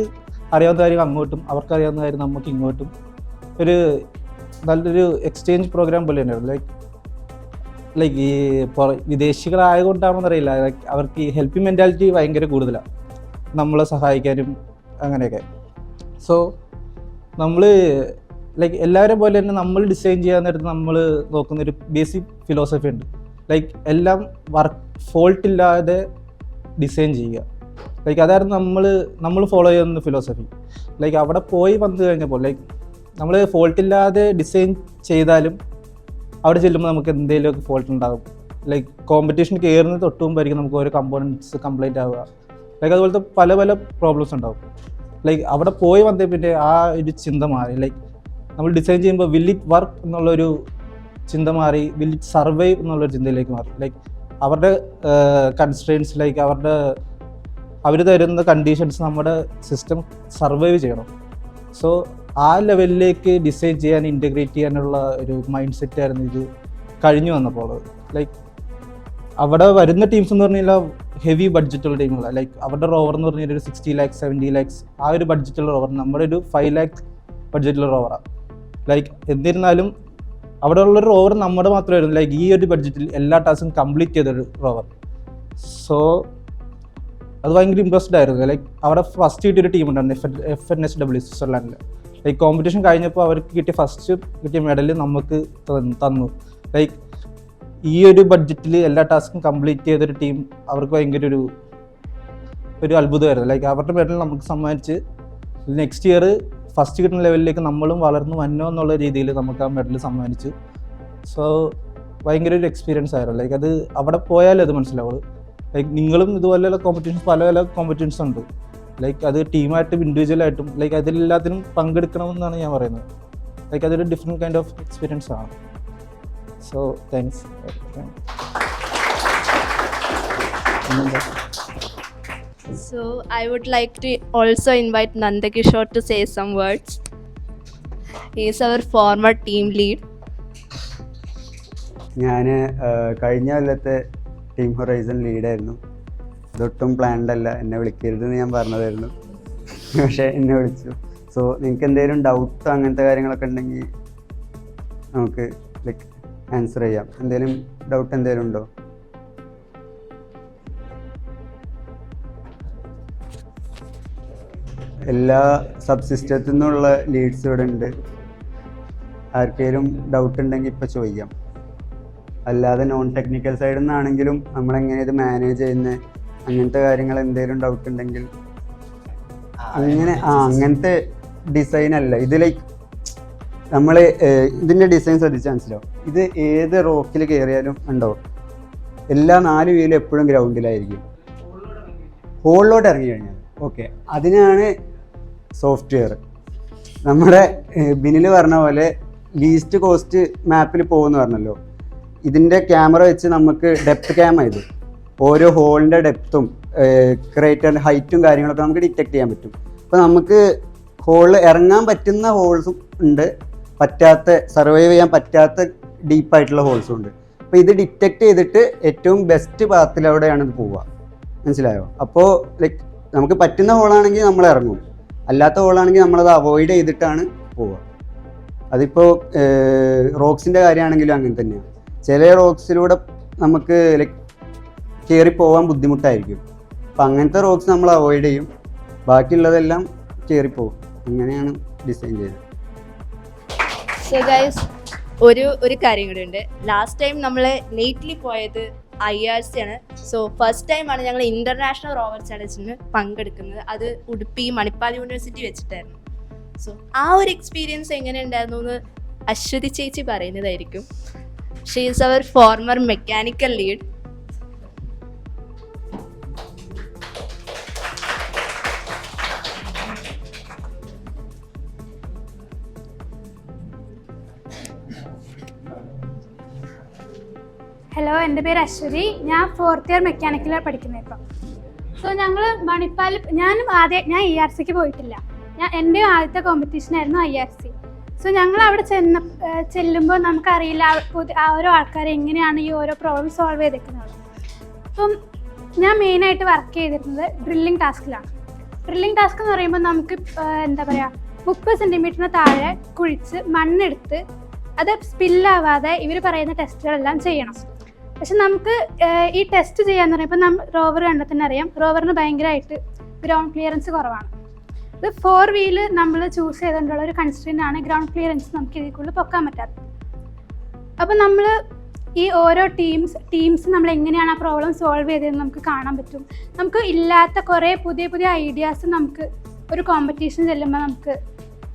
S9: അറിയാവുന്ന കാര്യം അങ്ങോട്ടും, അവർക്കറിയാവുന്ന കാര്യം നമുക്ക് ഇങ്ങോട്ടും ഒരു നല്ലൊരു എക്സ്ചേഞ്ച് പ്രോഗ്രാം പോലെ തന്നെയായിരുന്നു. ലൈക്ക് ഈ വിദേശികളായതുകൊണ്ടാണെന്ന് അറിയില്ല, ലൈക്ക് അവർക്ക് ഈ ഹെൽപ്പിംഗ് മെൻറ്റാലിറ്റി ഭയങ്കര കൂടുതലാണ്, നമ്മളെ സഹായിക്കാനും അങ്ങനെയൊക്കെ. സോ നമ്മൾ ലൈക്ക് എല്ലാവരും പോലെ തന്നെ നമ്മൾ ഡിസൈൻ ചെയ്യാൻ നേരത്ത് നമ്മൾ നോക്കുന്നൊരു ബേസിക് ഫിലോസഫി ഉണ്ട്. ലൈക്ക് എല്ലാം ഫോൾട്ട് ഇല്ലാതെ ഡിസൈൻ ചെയ്യുക. ലൈക്ക് അതായിരുന്നു നമ്മൾ ഫോളോ ചെയ്യുന്ന ഫിലോസഫി. ലൈക്ക് അവിടെ പോയി വന്നു കഴിഞ്ഞപ്പോൾ ലൈക്ക് നമ്മൾ ഫോൾട്ടില്ലാതെ ഡിസൈൻ ചെയ്താലും അവിടെ ചെല്ലുമ്പോൾ നമുക്ക് എന്തെങ്കിലുമൊക്കെ ഫോൾട്ട് ഉണ്ടാകും. ലൈക്ക് കോമ്പറ്റീഷൻ കയറുന്നത് തൊട്ട് മുമ്പായിരിക്കും നമുക്ക് ഓരോ കമ്പോണൻറ്റ്സ് കംപ്ലൈൻറ്റ് ആവുക. ലൈക്ക് അതുപോലത്തെ പല പല പ്രോബ്ലംസ് ഉണ്ടാകും. ലൈക്ക് അവിടെ പോയി വന്നേ പിന്നെ ആ ഒരു ചിന്ത മാറി. ലൈക്ക് നമ്മൾ ഡിസൈൻ ചെയ്യുമ്പോൾ വിൽ ഇറ്റ് വർക്ക് എന്നുള്ളൊരു ചിന്ത മാറി, വിൽ ഇറ്റ് സർവൈവ് എന്നുള്ളൊരു ചിന്തയിലേക്ക് മാറി. ലൈക്ക് അവരുടെ കൺസ്ട്രെയിൻസ്, ലൈക്ക് അവർ തരുന്ന കണ്ടീഷൻസ് നമ്മുടെ സിസ്റ്റം സർവൈവ് ചെയ്യണം. സോ ആ ലെവലിലേക്ക് ഡിസൈൻ ചെയ്യാൻ, ഇൻറ്റഗ്രേറ്റ് ചെയ്യാനുള്ള ഒരു മൈൻഡ് സെറ്റ് ആയിരുന്നു ഇത് കഴിഞ്ഞു വന്നപ്പോൾ. ലൈക്ക് അവിടെ വരുന്ന ടീംസ് എന്ന് പറഞ്ഞു കഴിഞ്ഞാൽ ഹെവി ബഡ്ജറ്റുള്ള ടീമുകൾ, ലൈക്ക് അവരുടെ റോവർ എന്ന് പറഞ്ഞാൽ ഒരു 60 lakhs 70 lakhs ആ ഒരു ബഡ്ജറ്റുള്ള റോവർ, നമ്മുടെ ഒരു 5 lakh ബഡ്ജറ്റുള്ള റോവറാണ്. ലൈക്ക് എന്നിരുന്നാലും അവിടെ ഉള്ളൊരു റോവർ നമ്മുടെ മാത്രമായിരുന്നു ലൈക്ക് ഈ ഒരു ബഡ്ജറ്റിൽ എല്ലാ ടാസ്കും കംപ്ലീറ്റ് ചെയ്തൊരു റോവർ. സോ അത് ഭയങ്കര ഇമ്പ്രസ്ഡ് ആയിരുന്നു. ലൈക്ക് അവിടെ ഫസ്റ്റ് കിട്ടിയൊരു ടീമുണ്ടായിരുന്നു FNSW സ്വിറ്റ്സർലാൻഡിൽ. ലൈക്ക് കോമ്പറ്റീഷൻ കഴിഞ്ഞപ്പോൾ അവർക്ക് ഫസ്റ്റ് കിട്ടിയ മെഡൽ നമുക്ക് തന്നു. ലൈക്ക് ഈ ഒരു ബഡ്ജറ്റിൽ എല്ലാ ടാസ്കും കംപ്ലീറ്റ് ചെയ്തൊരു ടീം അവർക്ക് ഭയങ്കര ഒരു അത്ഭുതമായിരുന്നു. ലൈക്ക് അവരുടെ മെഡൽ നമുക്ക് സമ്മാനിച്ച് നെക്സ്റ്റ് ഇയർ ഫസ്റ്റ് കിട്ടുന്ന ലെവലിലേക്ക് നമ്മളും വളർന്നു വന്നോ എന്നുള്ള രീതിയിൽ നമുക്ക് ആ മെഡൽ സമ്മാനിച്ചു. സോ ഭയങ്കര ഒരു എക്സ്പീരിയൻസ് ആയിരുന്നു. ലൈക്ക് അത് അവിടെ പോയാലേ അത് മനസ്സിലാവുള്ളൂ. ലൈക്ക് നിങ്ങളും ഇതുപോലെയുള്ള കോമ്പറ്റീഷൻസ് പല കോമ്പറ്റീഷൻസ് ഉണ്ട്. ലൈക്ക് അത് ടീമായിട്ടും ഇൻഡിവിജ്വലായിട്ടും ലൈക്ക് അതിലെല്ലാത്തിനും പങ്കെടുക്കണമെന്നാണ് ഞാൻ പറയുന്നത്. ലൈക്ക് അതൊരു ഡിഫറെൻറ്റ് കൈൻഡ് ഓഫ് എക്സ്പീരിയൻസ് ആണ്. So thanks.
S1: So I would like to also invite Nandakishore to say some words. He is our former team lead.
S10: ഞാൻ കഴിഞ്ഞ കൊല്ലത്തെ ടീം ഹൊറൈസൺ ലീഡായിരുന്നു. ഇതൊട്ടും പ്ലാൻഡ് അല്ല, എന്നെ വിളിക്കരുതെന്ന് ഞാൻ പറഞ്ഞതായിരുന്നു, പക്ഷേ എന്നെ വിളിച്ചു. സോ നിങ്ങൾക്ക് എന്തെങ്കിലും ഡൗട്ടോ അങ്ങനത്തെ കാര്യങ്ങളൊക്കെ ഉണ്ടെങ്കിൽ നമുക്ക് ലൈക്ക് ആൻസർ ചെയ്യാം. എന്തെങ്കിലും ഡൗട്ട് എന്തെങ്കിലും ഉണ്ടോ? എല്ലാ സബ് സിസ്റ്റത്തിൽ നിന്നുള്ള ലീഡ്സ് ഇവിടെ ഉണ്ട്. ആർക്കെങ്കിലും ഡൗട്ട് ഉണ്ടെങ്കിൽ ഇപ്പോൾ ചോദിക്കാം. അല്ലാതെ നോൺ ടെക്നിക്കൽ സൈഡിൽ നിന്നാണെങ്കിലും നമ്മളെങ്ങനെ ഇത് മാനേജ് ചെയ്യുന്നത് അങ്ങനത്തെ കാര്യങ്ങൾ എന്തെങ്കിലും ഡൗട്ട് ഉണ്ടെങ്കിൽ അങ്ങനത്തെ ഡിസൈൻ അല്ല ഇത്. ലൈക്ക് നമ്മൾ ഇതിൻ്റെ ഡിസൈൻ ശ്രദ്ധിച്ചാൽ മനസ്സിലാവും. ഇത് ഏത് റോക്കിൽ കയറിയാലും ഉണ്ടാവും. എല്ലാ 4 വീലും എപ്പോഴും ഗ്രൗണ്ടിലായിരിക്കും. ഹോളിലോട്ട് ഇറങ്ങി കഴിഞ്ഞാൽ ഓക്കെ, അതിനാണ് സോഫ്റ്റ്വെയർ. നമ്മുടെ ബിനിൽ പറഞ്ഞ പോലെ ലീസ്റ്റ് കോസ്റ്റ് മാപ്പിൽ പോകുമെന്ന് പറഞ്ഞല്ലോ. ഇതിൻ്റെ ക്യാമറ വെച്ച് നമുക്ക് ഡെപ്ത് ക്യാമ ഇത് ഓരോ ഹോളിൻ്റെ ഡെപ്തും ക്രേറ്ററിൻ്റെ ഹൈറ്റും കാര്യങ്ങളൊക്കെ നമുക്ക് ഡിറ്റക്ട് ചെയ്യാൻ പറ്റും. അപ്പോൾ നമുക്ക് ഹോളിൽ ഇറങ്ങാൻ പറ്റുന്ന ഹോൾസും ഉണ്ട്, സർവൈവ് ചെയ്യാൻ പറ്റാത്ത ഡീപ്പായിട്ടുള്ള ഹോൾസും ഉണ്ട്. അപ്പോൾ ഇത് ഡിറ്റക്ട് ചെയ്തിട്ട് ഏറ്റവും ബെസ്റ്റ് പാത്തിലൂടെയാണ് ഇത് പോവുക. മനസ്സിലായോ? അപ്പോൾ ലൈക്ക് നമുക്ക് പറ്റുന്ന ഹോളാണെങ്കിൽ നമ്മൾ ഇറങ്ങും, അല്ലാത്ത ഹോളാണെങ്കിൽ നമ്മളത് അവോയ്ഡ് ചെയ്തിട്ടാണ് പോവുക. അതിപ്പോൾ റോക്സിൻ്റെ കാര്യമാണെങ്കിലും അങ്ങനെ തന്നെയാണ്. ചില റോക്സിലൂടെ നമുക്ക് ലൈക്ക് കയറി പോകാൻ ബുദ്ധിമുട്ടായിരിക്കും. അപ്പം അങ്ങനത്തെ റോക്സ് നമ്മൾ അവോയ്ഡ് ചെയ്യും, ബാക്കിയുള്ളതെല്ലാം കയറിപ്പോകും. അങ്ങനെയാണ് ഡിസൈൻ ചെയ്തത്.
S1: സോ ഗൈസ്, ഒരു കാര്യം കൂടി ഉണ്ട്. ലാസ്റ്റ് ടൈം നമ്മൾ ലേറ്റ്ലി പോയത് IRC ആണ്. സോ ഫസ്റ്റ് ടൈമാണ് ഞങ്ങൾ ഇൻ്റർനാഷണൽ റോവർ ചാലഞ്ചിന് പങ്കെടുക്കുന്നത്. അത് ഉടുപ്പി മണിപ്പാൽ യൂണിവേഴ്സിറ്റി വെച്ചിട്ടായിരുന്നു. സോ ആ ഒരു എക്സ്പീരിയൻസ് എങ്ങനെ ഉണ്ടായിരുന്നു എന്ന് അശ്വതി ചേച്ചി പറയുന്നതായിരിക്കും. She is our former mechanical lead.
S11: Hello, എൻ്റെ പേര് അശ്വതി. ഞാൻ 4th ഇയർ മെക്കാനിക്കലാണ് പഠിക്കുന്നത് ഇപ്പോൾ. സോ ഞങ്ങൾ മണിപ്പാൽ, ഞാൻ ERCക്ക് പോയിട്ടില്ല. എൻ്റെ ആദ്യത്തെ കോമ്പറ്റീഷനായിരുന്നു IRC. സോ ഞങ്ങൾ അവിടെ ചെല്ലുമ്പോൾ നമുക്കറിയില്ല ഓരോ ആൾക്കാർ എങ്ങനെയാണ് ഈ ഓരോ പ്രോബ്ലം സോൾവ് ചെയ്തേക്കുന്നത്. അപ്പം ഞാൻ മെയിനായിട്ട് വർക്ക് ചെയ്തിരുന്നത് ഡ്രില്ലിംഗ് ടാസ്കിലാണ്. ഡ്രില്ലിംഗ് ടാസ്ക് എന്ന് പറയുമ്പോൾ നമുക്ക് 30 സെൻറ്റിമീറ്ററിന് താഴെ കുഴിച്ച് മണ്ണെടുത്ത് അത് സ്പില്ലാവാതെ ഇവർ പറയുന്ന ടെസ്റ്റുകളെല്ലാം ചെയ്യണം. പക്ഷെ നമുക്ക് ഈ ടെസ്റ്റ് ചെയ്യാന്ന് പറയുമ്പോൾ റോവർ കണ്ടാൽ തന്നെ അറിയാം, റോവറിന് ഭയങ്കരമായിട്ട് ഗ്രൗണ്ട് ക്ലിയറൻസ് കുറവാണ്. ഇത് 4 വീല് നമ്മൾ ചൂസ് ചെയ്തുകൊണ്ടുള്ള ഒരു കൺസ്ട്രെയിൻ്റ് ആണ് ഗ്രൗണ്ട് ക്ലിയറൻസ് നമുക്ക് ഇതിൽ കൂടുതൽ പൊക്കാൻ പറ്റാത്തത്. അപ്പോൾ നമ്മൾ ഈ ഓരോ ടീംസ് നമ്മൾ എങ്ങനെയാണ് ആ പ്രോബ്ലം സോൾവ് ചെയ്തതെന്ന് നമുക്ക് കാണാൻ പറ്റും. നമുക്ക് ഇല്ലാത്ത കുറേ പുതിയ ഐഡിയാസ് നമുക്ക് ഒരു കോമ്പറ്റീഷൻ ചെല്ലുമ്പോൾ നമുക്ക്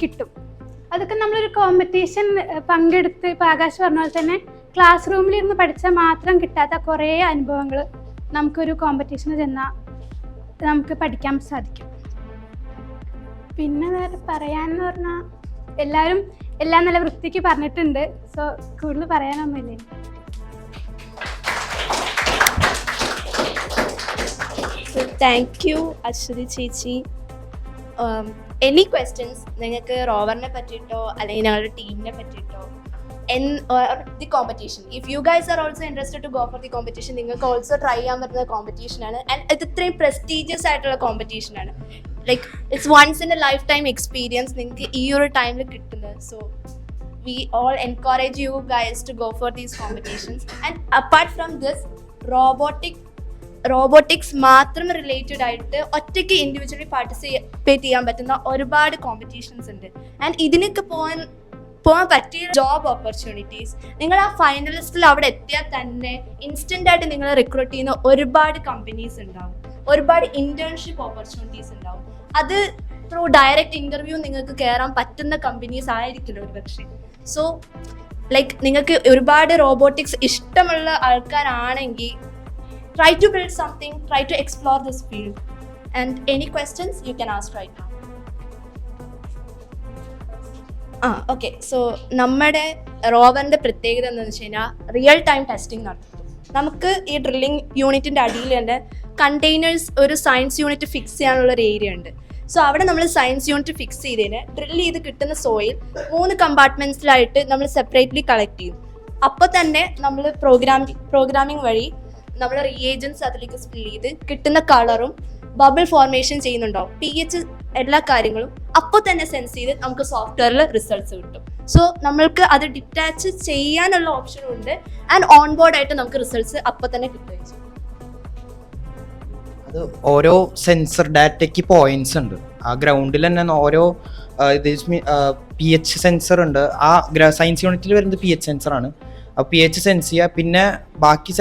S11: കിട്ടും. അതൊക്കെ നമ്മളൊരു കോമ്പറ്റീഷൻ പങ്കെടുത്ത് ഇപ്പോൾ ആകാശ് പറഞ്ഞ പോലെ തന്നെ ക്ലാസ് റൂമിലിരുന്ന് പഠിച്ചാൽ മാത്രം കിട്ടാത്ത കുറേ അനുഭവങ്ങൾ നമുക്കൊരു കോമ്പറ്റീഷന് ചെന്നാൽ നമുക്ക് പഠിക്കാൻ സാധിക്കും. പിന്നെ വേറെ പറയാമെന്ന് പറഞ്ഞാൽ എല്ലാം നല്ല വൃത്തിക്ക് പറഞ്ഞിട്ടുണ്ട്. സോ കൂടുതൽ പറയാനൊന്നുമില്ല.
S1: താങ്ക് യു അശ്വതി ചേച്ചി. എനി ക്വസ്റ്റ്യൻസ് നിങ്ങൾക്ക് റോവറിനെ പറ്റിയിട്ടോ അല്ലെങ്കിൽ ഞങ്ങളുടെ ടീമിനെ പറ്റിയിട്ടോ the competition. If you guys are also interested to go for the competition, നിങ്ങൾക്ക് ഓൾസോ ട്രൈ ചെയ്യാൻ പറ്റുന്ന കോമ്പറ്റീഷൻ ആണ്. ആൻഡ് ഇത് ഇത്രയും പ്രസ്റ്റീജിയസ് ആയിട്ടുള്ള കോമ്പറ്റീഷൻ ആണ്. Like it's once in a lifetime experience നിങ്ങൾക്ക് ഈ ഒരു ടൈമിൽ കിട്ടുന്നത്. So we all encourage you guys to go for these competitions. And apart from this, robotics മാത്രം റിലേറ്റഡ് ആയിട്ട് ഒറ്റയ്ക്ക് ഇൻഡിവിജ്വലി പാർട്ടിസിപ്പേറ്റ് ചെയ്യാൻ പറ്റുന്ന ഒരുപാട് കോമ്പറ്റീഷൻസ് ഉണ്ട്. ആൻഡ് ഇതിനൊക്കെ പോകാൻ പറ്റിയ ജോബ് ഓപ്പർച്യൂണിറ്റീസ്, നിങ്ങൾ ആ ഫൈനലിസ്റ്റിൽ അവിടെ എത്തിയാൽ തന്നെ ഇൻസ്റ്റന്റ് ആയിട്ട് നിങ്ങളെ റിക്രൂട്ട് ചെയ്യുന്ന ഒരുപാട് കമ്പനീസ് ഉണ്ടാവും, ഒരുപാട് ഇന്റേൺഷിപ്പ് ഓപ്പർച്യൂണിറ്റീസ് ഉണ്ടാവും. അത് ത്രൂ ഡയറക്റ്റ് ഇന്റർവ്യൂ നിങ്ങൾക്ക് കയറാൻ പറ്റുന്ന കമ്പനീസ് ആയിരിക്കില്ല ഒരു പക്ഷേ. സോ ലൈക്ക് നിങ്ങൾക്ക് ഒരുപാട് റോബോട്ടിക്സ് ഇഷ്ടമുള്ള ആൾക്കാരാണെങ്കിൽ try to build something, try to explore this field. And any questions you can ask right now. Okay, so നമ്മുടെ റോവറിൻ്റെ പ്രത്യേകത എന്താണെന്ന് വെച്ച് കഴിഞ്ഞാൽ റിയൽ ടൈം ടെസ്റ്റിംഗ് നടത്തും. നമുക്ക് ഈ ഡ്രില്ലിംഗ് യൂണിറ്റിൻ്റെ അടിയിൽ തന്നെ കണ്ടെയ്നേഴ്സ് ഒരു സയൻസ് യൂണിറ്റ് ഫിക്സ് ചെയ്യാനുള്ള ഒരു ഏരിയ ഉണ്ട്. സോ അവിടെ നമ്മൾ സയൻസ് യൂണിറ്റ് ഫിക്സ് ചെയ്തതിന് ഡ്രിൽ ചെയ്ത് കിട്ടുന്ന സോയിൽ 3 കമ്പാർട്ട്മെൻറ്റ്സിലായിട്ട് നമ്മൾ സെപ്പറേറ്റ്ലി കളക്ട് ചെയ്യും. അപ്പോൾ തന്നെ നമ്മൾ പ്രോഗ്രാമിംഗ് വഴി നമ്മൾ റിയേജൻസ് അതിലേക്ക് സ്പിൽ ചെയ്ത് കിട്ടുന്ന കളറും ബബിൾ ഫോർമേഷൻ ചെയ്യുന്നുണ്ടാവും, pH എല്ലാ കാര്യങ്ങളും അപ്പോൾ തന്നെ സെൻസ് ചെയ്ത് നമുക്ക് സോഫ്റ്റ്വെയറിൽ റിസൾട്ട്സ് കിട്ടും. സോ നമ്മൾക്ക് അത് ഡിറ്റാച്ച് ചെയ്യാനുള്ള ഓപ്ഷനും ഉണ്ട്. ആൻഡ് ഓൺ ബോർഡ് ആയിട്ട് നമുക്ക് റിസൾട്ട്സ് അപ്പോൾ തന്നെ കിട്ടുകയും ചെയ്യും.
S5: അത് ഓരോ സെൻസർ ഡാറ്റയ്ക്ക് പോയിന്റ്സ് ഉണ്ട്. ആ ഗ്രൗണ്ടിൽ തന്നെ ഓരോ pH സെൻസർ ഉണ്ട്. ആ സയൻസ് യൂണിറ്റിൽ വരുന്നത് pH സെൻസറാണ്. അപ്പോൾ pH സെൻസ് ചെയ്യുക. പിന്നെ ബാക്കി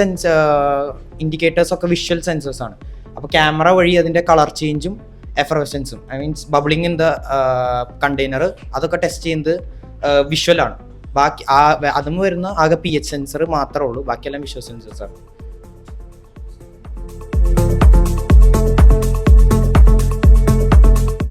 S5: ഇൻഡിക്കേറ്റേഴ്സ് ഒക്കെ വിഷ്വൽ സെൻസേഴ്സ് ആണ്. അപ്പോൾ ക്യാമറ വഴി അതിൻ്റെ കളർ ചേഞ്ചും എഫറസൻസും means bubbling in the container അതൊക്കെ ടെസ്റ്റ് ചെയ്യുന്നത് വിഷ്വലാണ്. ബാക്കി അതും വരുന്ന ആകെ pH സെൻസർ മാത്രമേ ഉള്ളൂ, ബാക്കിയെല്ലാം വിഷ്വൽ സെൻസേഴ്സാണ്.